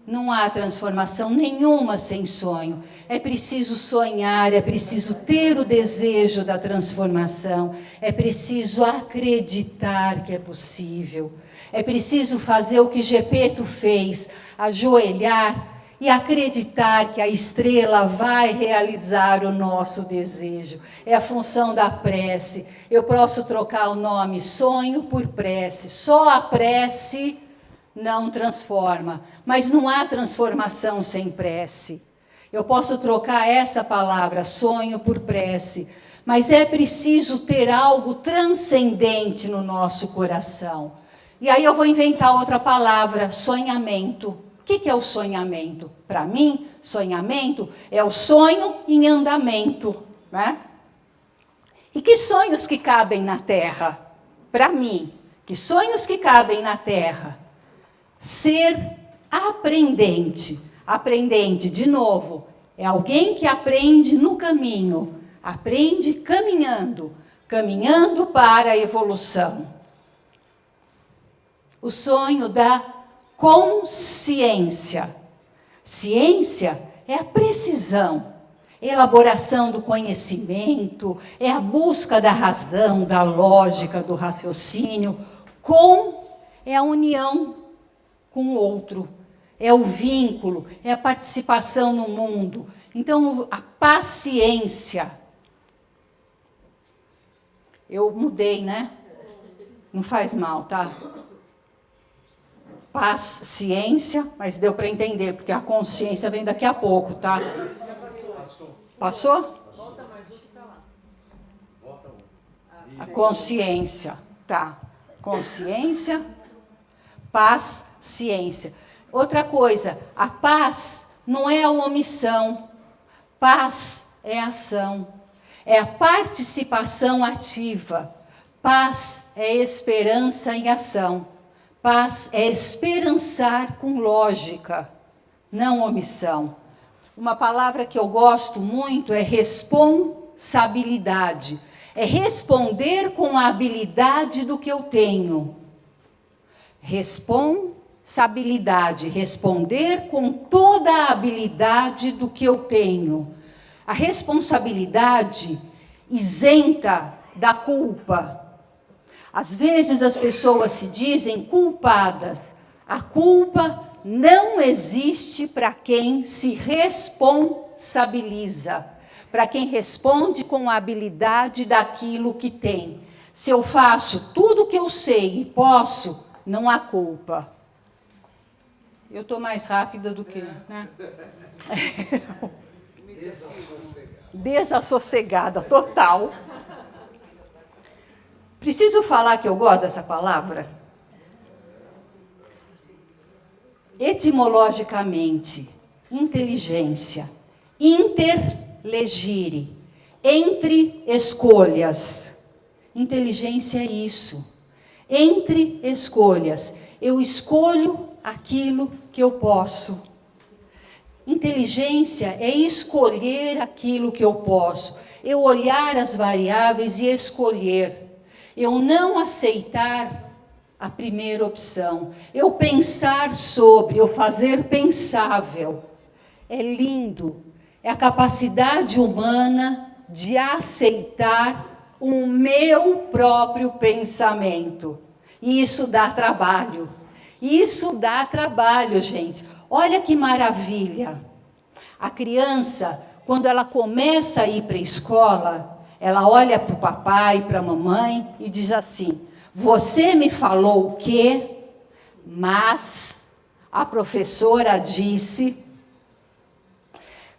Não há transformação nenhuma sem sonho. É preciso sonhar, é preciso ter o desejo da transformação, é preciso acreditar que é possível. É preciso fazer o que Gepeto fez, ajoelhar e acreditar que a estrela vai realizar o nosso desejo. É a função da prece. Eu posso trocar o nome sonho por prece. Só a prece não transforma, mas não há transformação sem prece. Eu posso trocar essa palavra, sonho, por prece, mas é preciso ter algo transcendente no nosso coração. E aí eu vou inventar outra palavra, sonhamento. O que é o sonhamento? Para mim, sonhamento é o sonho em andamento, né? E que sonhos que cabem na terra? Para mim, que sonhos que cabem na terra? Ser aprendente. Aprendente, de novo, é alguém que aprende no caminho, aprende caminhando, caminhando para a evolução. O sonho da consciência. Ciência é a precisão, elaboração do conhecimento, é a busca da razão, da lógica, do raciocínio, é a união com o outro, é o vínculo, é a participação no mundo. Então, a paciência. Eu mudei, né? Não faz mal, tá? Paciência, mas deu para entender, porque a consciência vem daqui a pouco, tá? Passou? Volta mais um para lá. Volta um. A consciência, tá? Consciência, paz, ciência. Outra coisa, a paz não é a omissão, paz é ação, é a participação ativa, paz é esperança em ação, paz é esperançar com lógica, não omissão. Uma palavra que eu gosto muito é responsabilidade, é responder com a habilidade do que eu tenho. Responsabilidade, responder com toda a habilidade do que eu tenho. A responsabilidade isenta da culpa. Às vezes as pessoas se dizem culpadas. A culpa não existe para quem se responsabiliza, para quem responde com a habilidade daquilo que tem. Se eu faço tudo o que eu sei e posso, não há culpa. Eu estou mais rápida do que, né? Desassossegada, total. Preciso falar que eu gosto dessa palavra? Etimologicamente, inteligência, interlegire, entre escolhas. Inteligência é isso. Entre escolhas, eu escolho aquilo que eu posso. Inteligência é escolher aquilo que eu posso. Eu olhar as variáveis e escolher. Eu não aceitar a primeira opção. Eu pensar sobre, eu fazer pensável. É lindo. É a capacidade humana de aceitar o meu próprio pensamento. E isso dá trabalho. Isso dá trabalho, gente. Olha que maravilha. A criança, quando ela começa a ir para a escola, ela olha para o papai, para a mamãe e diz assim: você me falou o quê? Mas a professora disse.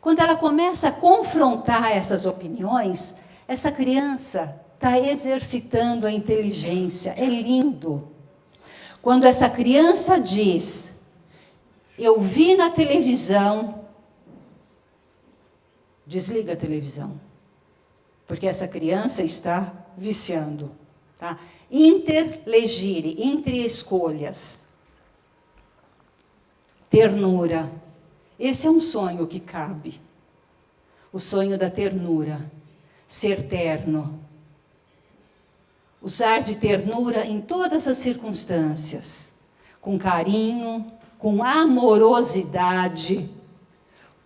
Quando ela começa a confrontar essas opiniões, essa criança está exercitando a inteligência. É lindo. Quando essa criança diz: eu vi na televisão, desliga a televisão, porque essa criança está viciando. Tá? Interlegire, entre escolhas. Ternura. Esse é um sonho que cabe. O sonho da ternura. Ser terno. Usar de ternura em todas as circunstâncias. Com carinho, com amorosidade,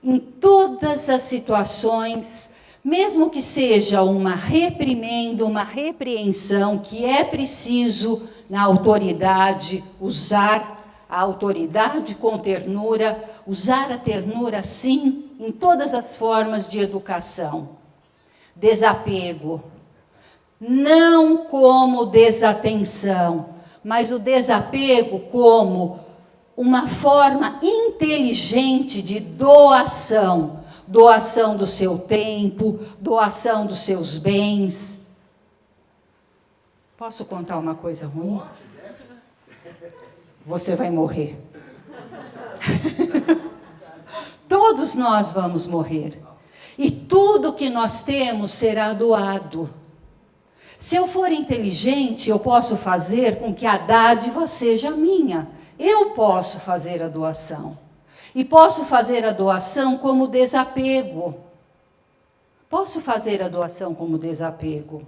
em todas as situações, mesmo que seja uma reprimenda, uma repreensão, que é preciso na autoridade usar a autoridade com ternura, usar a ternura sim, em todas as formas de educação. Desapego, não como desatenção, mas o desapego como uma forma inteligente de doação, doação do seu tempo, doação dos seus bens. Posso contar uma coisa ruim? Você vai morrer. Todos nós vamos morrer. E tudo que nós temos será doado. Se eu for inteligente, eu posso fazer com que a dádiva seja minha. Eu posso fazer a doação. E posso fazer a doação como desapego. Posso fazer a doação como desapego.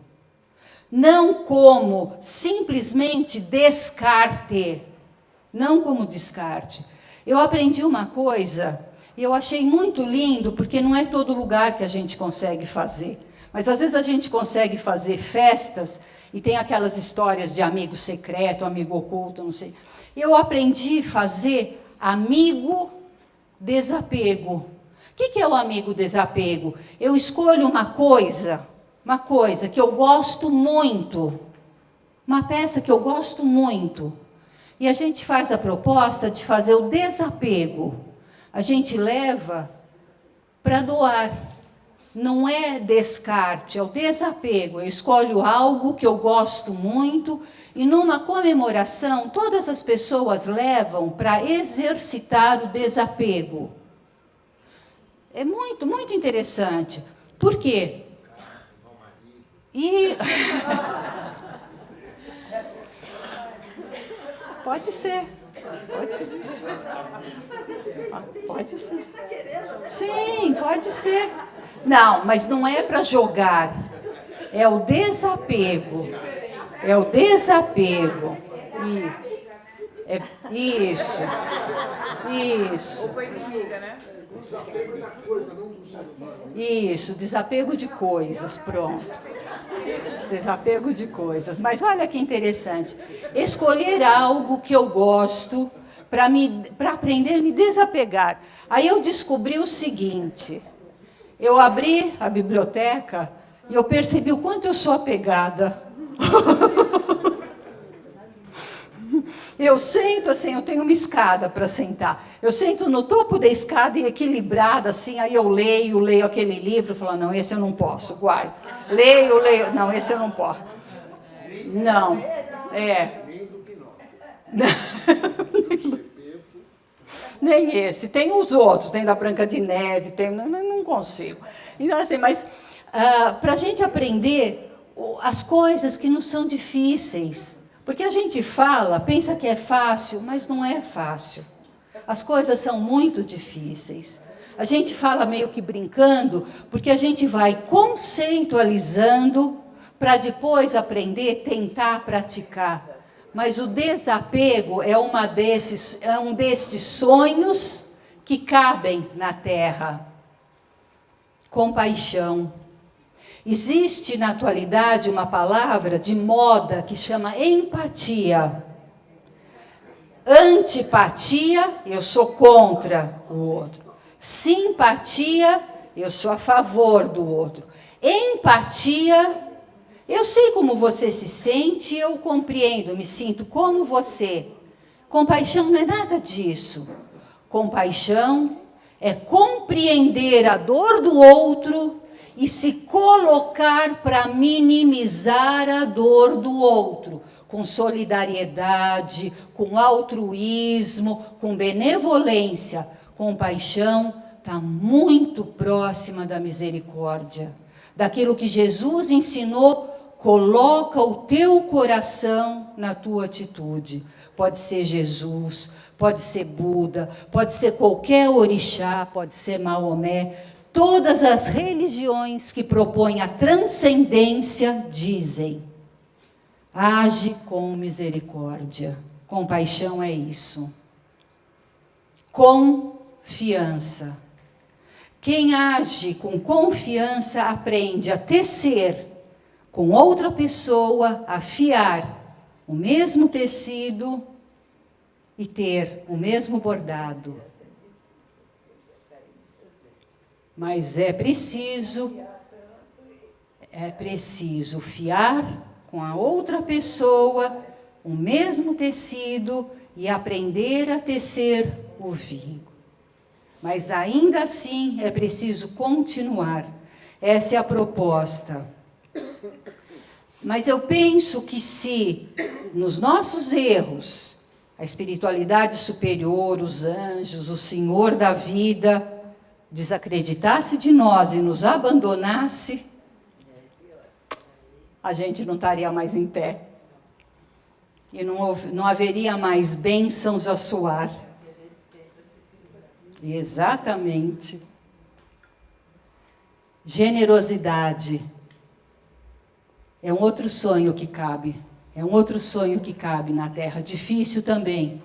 Não como simplesmente descarte. Não como descarte. Eu aprendi uma coisa, e eu achei muito lindo, porque não é todo lugar que a gente consegue fazer. Mas às vezes a gente consegue fazer festas, e tem aquelas histórias de amigo secreto, amigo oculto, não sei. Eu aprendi a fazer amigo desapego. O que é o amigo desapego? Eu escolho uma coisa que eu gosto muito, uma peça que eu gosto muito, e a gente faz a proposta de fazer o desapego. A gente leva para doar. Não é descarte, é o desapego. Eu escolho algo que eu gosto muito e numa comemoração todas as pessoas levam para exercitar o desapego. É muito, muito interessante. Por quê? E... Pode ser. Pode ser. Sim, pode ser. Não, mas não é para jogar. É o desapego. É o desapego. Isso. Isso. Isso, desapego de coisas, pronto. Desapego de coisas. Mas olha que interessante. Escolher algo que eu gosto para aprender a me desapegar. Aí eu descobri o seguinte. Eu abri a biblioteca e eu percebi o quanto eu sou apegada. Eu sento assim, eu tenho uma escada para sentar. Eu sento no topo da escada e equilibrada assim, aí eu leio aquele livro, falo, não, esse eu não posso, guarda. Leio, não, esse eu não posso. Não, Nem esse, tem os outros, tem da Branca de Neve, não consigo. Então assim, mas para a gente aprender as coisas que não são difíceis, porque a gente fala, pensa que é fácil, mas não é fácil. As coisas são muito difíceis. A gente fala meio que brincando, porque a gente vai conceitualizando para depois aprender, tentar praticar. Mas o desapego é um destes sonhos que cabem na Terra. Compaixão. Existe na atualidade uma palavra de moda que chama empatia. Antipatia, eu sou contra o outro. Simpatia, eu sou a favor do outro. Empatia, eu sei como você se sente, eu compreendo, me sinto como você. Compaixão não é nada disso. Compaixão é compreender a dor do outro e se colocar para minimizar a dor do outro, com solidariedade, com altruísmo, com benevolência. Compaixão está muito próxima da misericórdia. Daquilo que Jesus ensinou, coloca o teu coração na tua atitude. Pode ser Jesus, pode ser Buda, pode ser qualquer orixá, pode ser Maomé. Todas as religiões que propõem a transcendência dizem: age com misericórdia. Compaixão é isso. confiança. Quem age com confiança aprende a tecer com outra pessoa, a fiar o mesmo tecido e ter o mesmo bordado. Mas é preciso fiar com a outra pessoa o mesmo tecido e aprender a tecer o vinho. Mas ainda assim é preciso continuar. Essa é a proposta. Mas eu penso que se nos nossos erros, a espiritualidade superior, os anjos, o Senhor da vida, desacreditasse de nós e nos abandonasse, a gente não estaria mais em pé. E não haveria mais bênçãos a soar. Exatamente. Generosidade. É um outro sonho que cabe. É um outro sonho que cabe na Terra. Difícil também.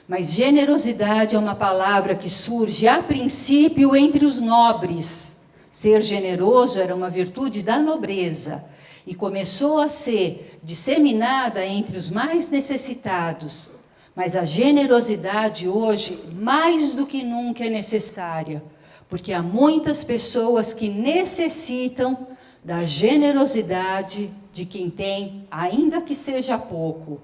Mas generosidade é uma palavra que surge a princípio entre os nobres. Ser generoso era uma virtude da nobreza. E começou a ser disseminada entre os mais necessitados. Mas a generosidade hoje, mais do que nunca, é necessária. Porque há muitas pessoas que necessitam da generosidade de quem tem, ainda que seja pouco.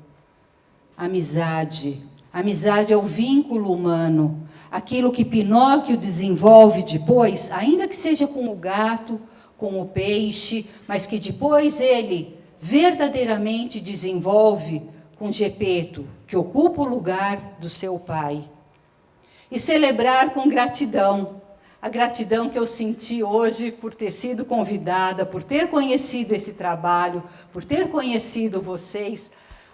Amizade. Amizade é o vínculo humano. Aquilo que Pinóquio desenvolve depois, ainda que seja com o gato, com o peixe, mas que depois ele verdadeiramente desenvolve com Gepeto, que ocupa o lugar do seu pai. E celebrar com gratidão. A gratidão que eu senti hoje por ter sido convidada, por ter conhecido esse trabalho, por ter conhecido vocês,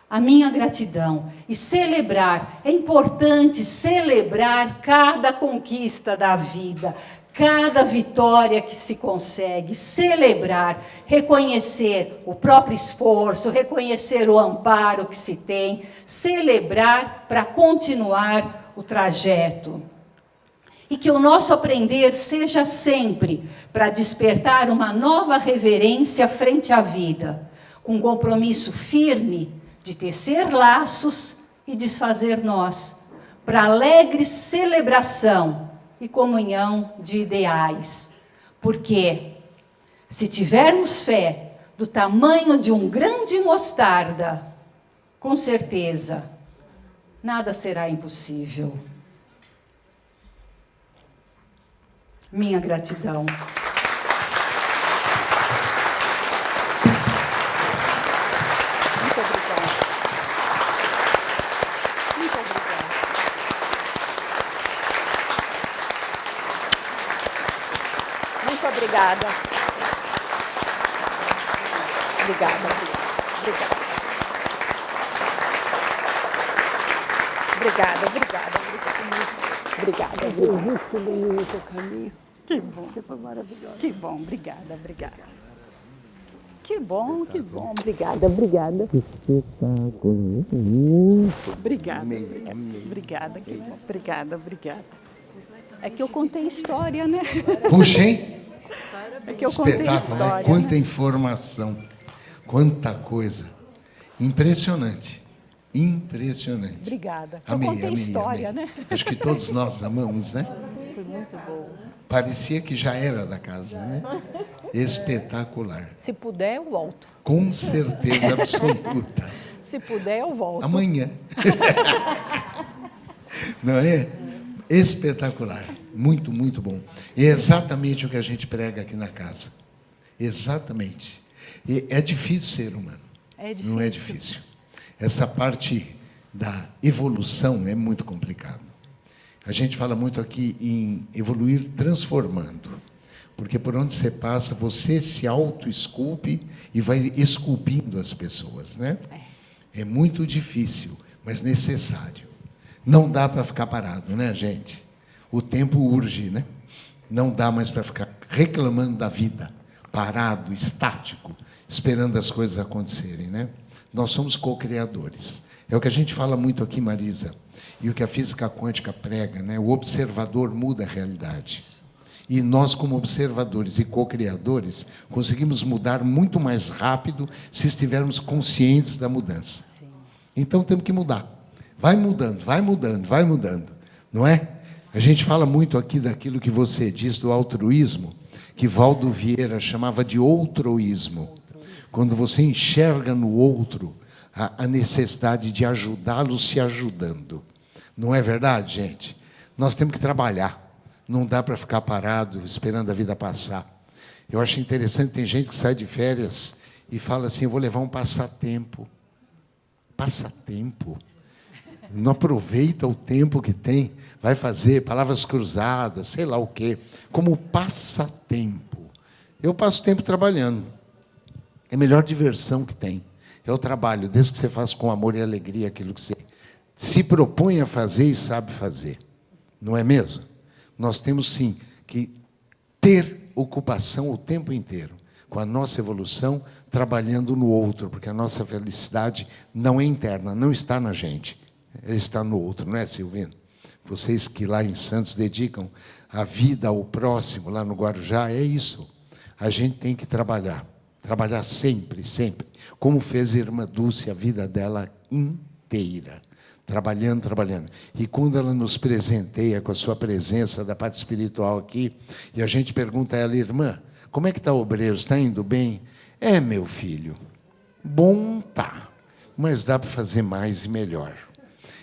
a minha gratidão. E celebrar, é importante celebrar cada conquista da vida, cada vitória que se consegue, celebrar, reconhecer o próprio esforço, reconhecer o amparo que se tem, celebrar para continuar o trajeto. E que o nosso aprender seja sempre para despertar uma nova reverência frente à vida, com um compromisso firme de tecer laços e desfazer nós, para alegre celebração e comunhão de ideais. Porque se tivermos fé do tamanho de um grão de mostarda, com certeza, nada será impossível. Minha gratidão. Muito obrigada. Muito obrigada. Muito obrigada. Obrigada. Obrigada. Eu vi tudo no seu caminho. Que bom. Você foi maravilhosa. Que bom, obrigada. Que bom, obrigada. Espetáculo. Obrigada. Amei. Obrigada, que bom. Obrigada. É que eu contei história, né? Puxa, hein? É que eu contei Espetáculo, né? história. Quanta informação, quanta coisa. Impressionante. Obrigada. Eu Amei, contei história, amei. né? Acho que todos nós amamos, né? Foi muito bom. Parecia que já era da casa, né? Espetacular. Se puder, eu volto. Com certeza absoluta. Se puder, eu volto. Amanhã. Não é? Espetacular. Muito, muito bom. É exatamente o que a gente prega aqui na casa. Exatamente. E é difícil ser humano. É difícil. Não é difícil. Essa parte da evolução é muito complicado. A gente fala muito aqui em evoluir transformando. Porque por onde você passa, você se auto-esculpe e vai esculpindo as pessoas, né? É muito difícil, mas necessário. Não dá para ficar parado, né, gente? O tempo urge, né? Não dá mais para ficar reclamando da vida, parado, estático, esperando as coisas acontecerem, né? Nós somos co-criadores. É o que a gente fala muito aqui, Marisa, e o que a física quântica prega, né? O observador muda a realidade. E nós, como observadores e co-criadores, conseguimos mudar muito mais rápido se estivermos conscientes da mudança. Então, temos que mudar. Vai mudando, vai mudando, vai mudando. Não é? A gente fala muito aqui daquilo que você diz do altruísmo, que Valdo Vieira chamava de outroísmo. Quando você enxerga no outro a necessidade de ajudá-lo se ajudando. Não é verdade, gente? Nós temos que trabalhar. Não dá para ficar parado esperando a vida passar. Eu acho interessante, tem gente que sai de férias e fala assim, eu vou levar um passatempo. Passatempo? Não aproveita o tempo que tem, vai fazer palavras cruzadas, sei lá o quê, como passatempo. Eu passo tempo trabalhando. É a melhor diversão que tem. É o trabalho, desde que você faça com amor e alegria aquilo que você se propõe a fazer e sabe fazer. Não é mesmo? Nós temos, sim, que ter ocupação o tempo inteiro com a nossa evolução, trabalhando no outro, porque a nossa felicidade não é interna, não está na gente, ela está no outro, não é, Silvino? Vocês que lá em Santos dedicam a vida ao próximo, lá no Guarujá, é isso. A gente tem que trabalhar sempre, sempre, como fez a irmã Dulce a vida dela inteira. Trabalhando, trabalhando. E quando ela nos presenteia com a sua presença da parte espiritual aqui, e a gente pergunta a ela, irmã, como é que está o obreiro? Está indo bem? É, meu filho, bom tá, mas dá para fazer mais e melhor.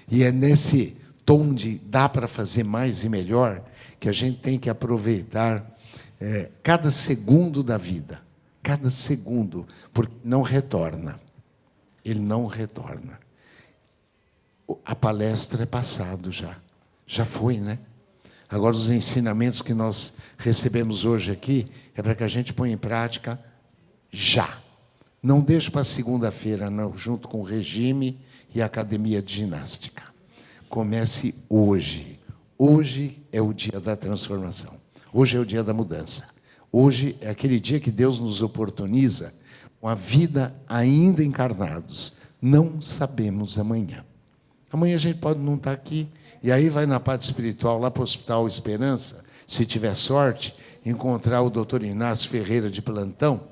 E é nesse tom de dá para fazer mais e melhor que a gente tem que aproveitar cada segundo da vida. Cada segundo, porque não retorna. Ele não retorna. A palestra é passado já. Já foi, né? Agora, os ensinamentos que nós recebemos hoje aqui é para que a gente ponha em prática já. Não deixe para segunda-feira, não, junto com o regime e a academia de ginástica. Comece hoje. Hoje é o dia da transformação. Hoje é o dia da mudança. Hoje é aquele dia que Deus nos oportuniza com a vida ainda encarnados. Não sabemos amanhã. Amanhã a gente pode não estar aqui, e aí vai na parte espiritual, lá para o Hospital Esperança, se tiver sorte, encontrar o doutor Inácio Ferreira de plantão,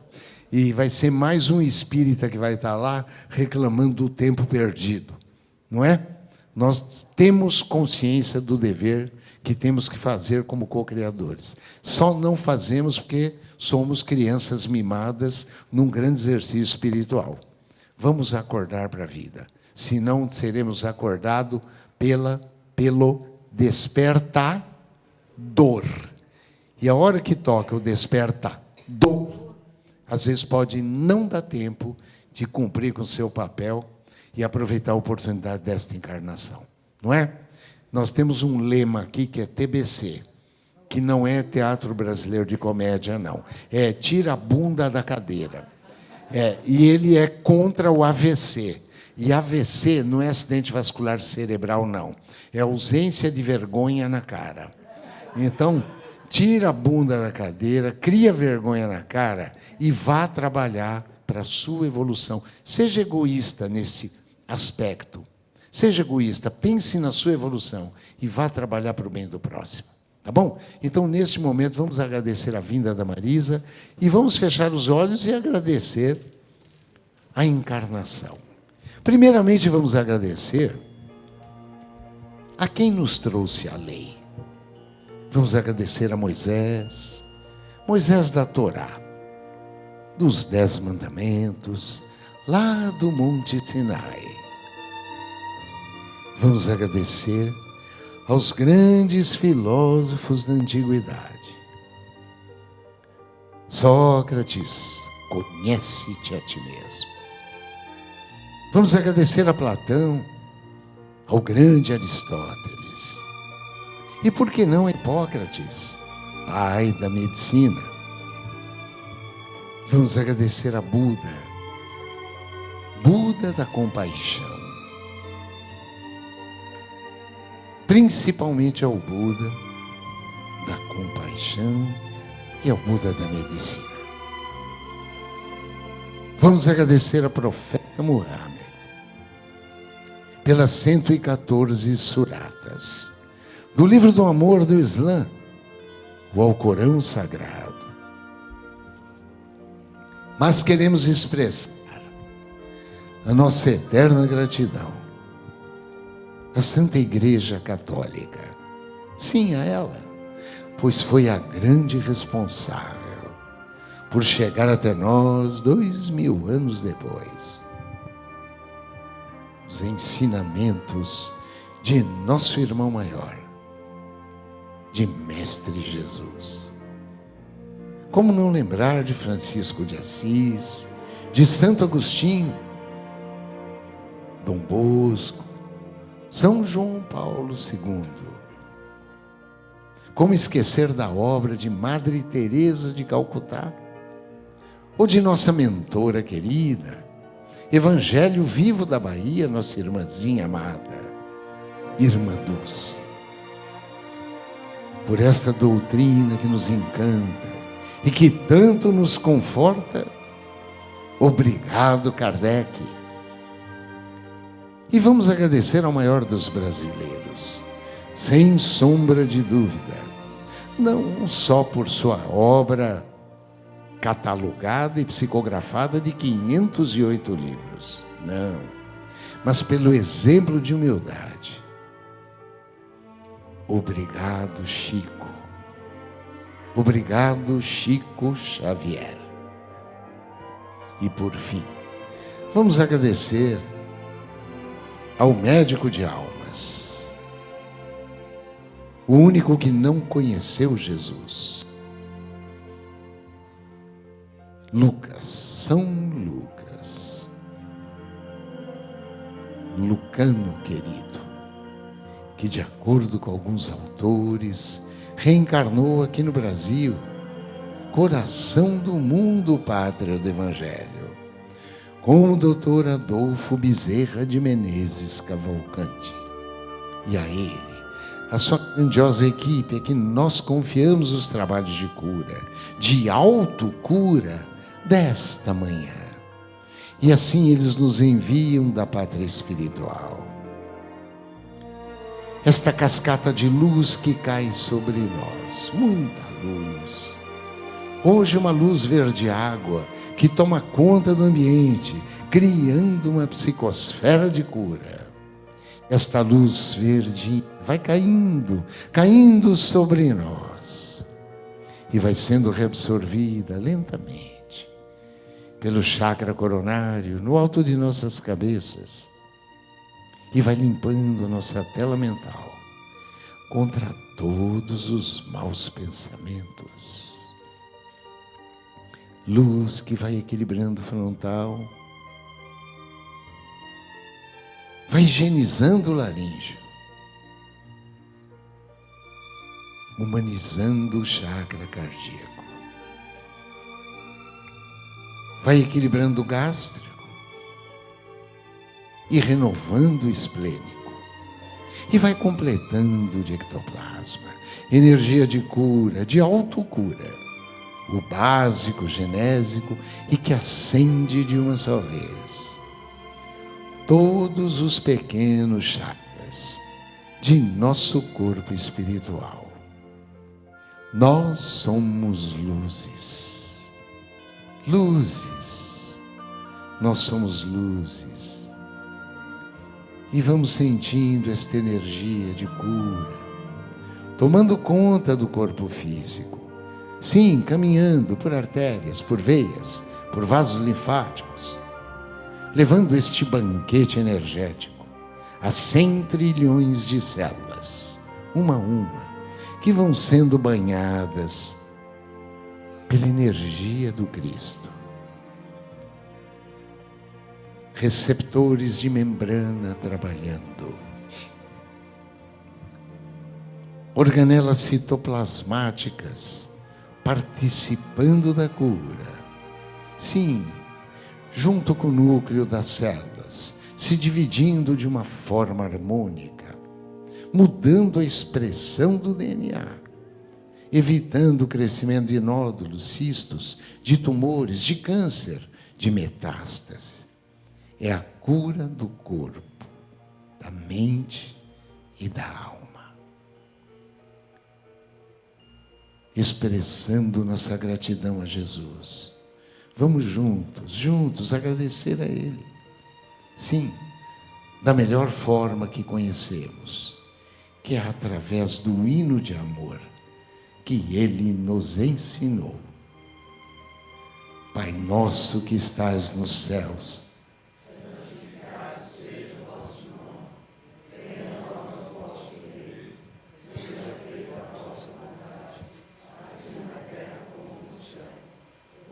e vai ser mais um espírita que vai estar lá reclamando do tempo perdido. Não é? Nós temos consciência do dever que temos que fazer como co-criadores. Só não fazemos porque somos crianças mimadas num grande exercício espiritual. Vamos acordar para a vida. Senão seremos acordados pelo despertador. E a hora que toca o despertador, às vezes pode não dar tempo de cumprir com o seu papel e aproveitar a oportunidade desta encarnação. Não é? Nós temos um lema aqui que é TBC, que não é Teatro Brasileiro de Comédia, não. É tira a bunda da cadeira. E ele é contra o AVC. E AVC não é acidente vascular cerebral, não. É ausência de vergonha na cara. Então, tira a bunda da cadeira, cria vergonha na cara e vá trabalhar para a sua evolução. Seja egoísta nesse aspecto. Seja egoísta, pense na sua evolução e vá trabalhar para o bem do próximo. Tá bom? Então, neste momento, vamos agradecer a vinda da Marisa e vamos fechar os olhos e agradecer a encarnação. Primeiramente, vamos agradecer a quem nos trouxe a lei. Vamos agradecer a Moisés, Moisés da Torá, dos 10 mandamentos, lá do Monte Sinai. Vamos agradecer aos grandes filósofos da antiguidade. Sócrates, conhece-te a ti mesmo. Vamos agradecer a Platão, ao grande Aristóteles. E por que não a Hipócrates, pai da medicina? Vamos agradecer a Buda, Buda da compaixão. Principalmente ao Buda da compaixão e ao Buda da medicina. Vamos agradecer a profeta Muhammad. pelas 114 suratas do livro do amor do Islã, o Alcorão Sagrado. Mas queremos expressar a nossa eterna gratidão à Santa Igreja Católica. Sim, a ela, pois foi a grande responsável por chegar até nós 2000 anos depois. Os ensinamentos de nosso irmão maior, de Mestre Jesus. Como não lembrar de Francisco de Assis, de Santo Agostinho, Dom Bosco, São João Paulo II. Como esquecer da obra de Madre Teresa de Calcutá, ou de nossa mentora querida, Evangelho Vivo da Bahia, nossa irmãzinha amada, Irmã Dulce. Por esta doutrina que nos encanta e que tanto nos conforta, obrigado, Kardec. E vamos agradecer ao maior dos brasileiros, sem sombra de dúvida, não só por sua obra catalogada e psicografada de 508 livros, não, mas pelo exemplo de humildade. Obrigado, Chico. Obrigado, Chico Xavier. E por fim, vamos agradecer ao médico de almas, o único que não conheceu Jesus, Lucas, São Lucas, Lucano querido, que de acordo com alguns autores, reencarnou aqui no Brasil, coração do mundo, pátria do Evangelho, com o doutor Adolfo Bezerra de Menezes Cavalcante. E a ele, a sua grandiosa equipe, a que nós confiamos os trabalhos de cura, de autocura, desta manhã. E assim eles nos enviam da pátria espiritual esta cascata de luz que cai sobre nós, muita luz. Hoje uma luz verde água que toma conta do ambiente, criando uma psicosfera de cura. Esta luz verde vai caindo sobre nós e vai sendo reabsorvida lentamente pelo chakra coronário, no alto de nossas cabeças, e vai limpando a nossa tela mental contra todos os maus pensamentos. Luz que vai equilibrando o frontal, vai higienizando o laríngeo, humanizando o chakra cardíaco, vai equilibrando o gástrico e renovando o esplênico, e vai completando de ectoplasma, energia de cura, de autocura, o básico, o genésico, e que acende de uma só vez todos os pequenos chakras de nosso corpo espiritual. Nós somos luzes, luzes, nós somos luzes. E vamos sentindo esta energia de cura, tomando conta do corpo físico. Sim, caminhando por artérias, por veias, por vasos linfáticos, levando este banquete energético a 100 trilhões de células, uma a uma, que vão sendo banhadas pela energia do Cristo. Receptores de membrana trabalhando, organelas citoplasmáticas participando da cura. Sim, junto com o núcleo das células, se dividindo de uma forma harmônica, mudando a expressão do DNA, evitando o crescimento de nódulos, cistos, de tumores, de câncer, de metástase. É a cura do corpo, da mente e da alma. Expressando nossa gratidão a Jesus. Vamos juntos agradecer a Ele. Sim, da melhor forma que conhecemos, que é através do hino de amor que Ele nos ensinou. Pai nosso que estás nos céus, santificado seja o vosso nome, venha a nós o vosso reino, seja feita a vossa vontade, assim na terra como no céu.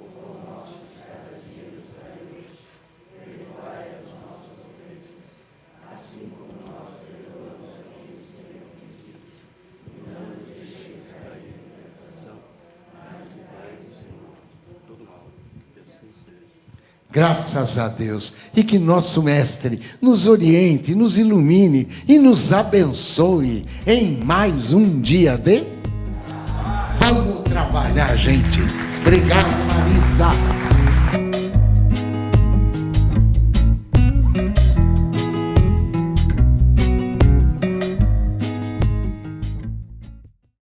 O pão nosso de cada dia nos dai hoje, perdoai as nossas ofensas, assim como nós perdoamos a quem nos tem ofendido. E não nos deixeis cair em tentação, mas livrai do Senhor todo mal. Graças a Deus, e que nosso Mestre nos oriente, nos ilumine e nos abençoe em mais um dia de... Vamos trabalhar, gente. Obrigado, Marisa.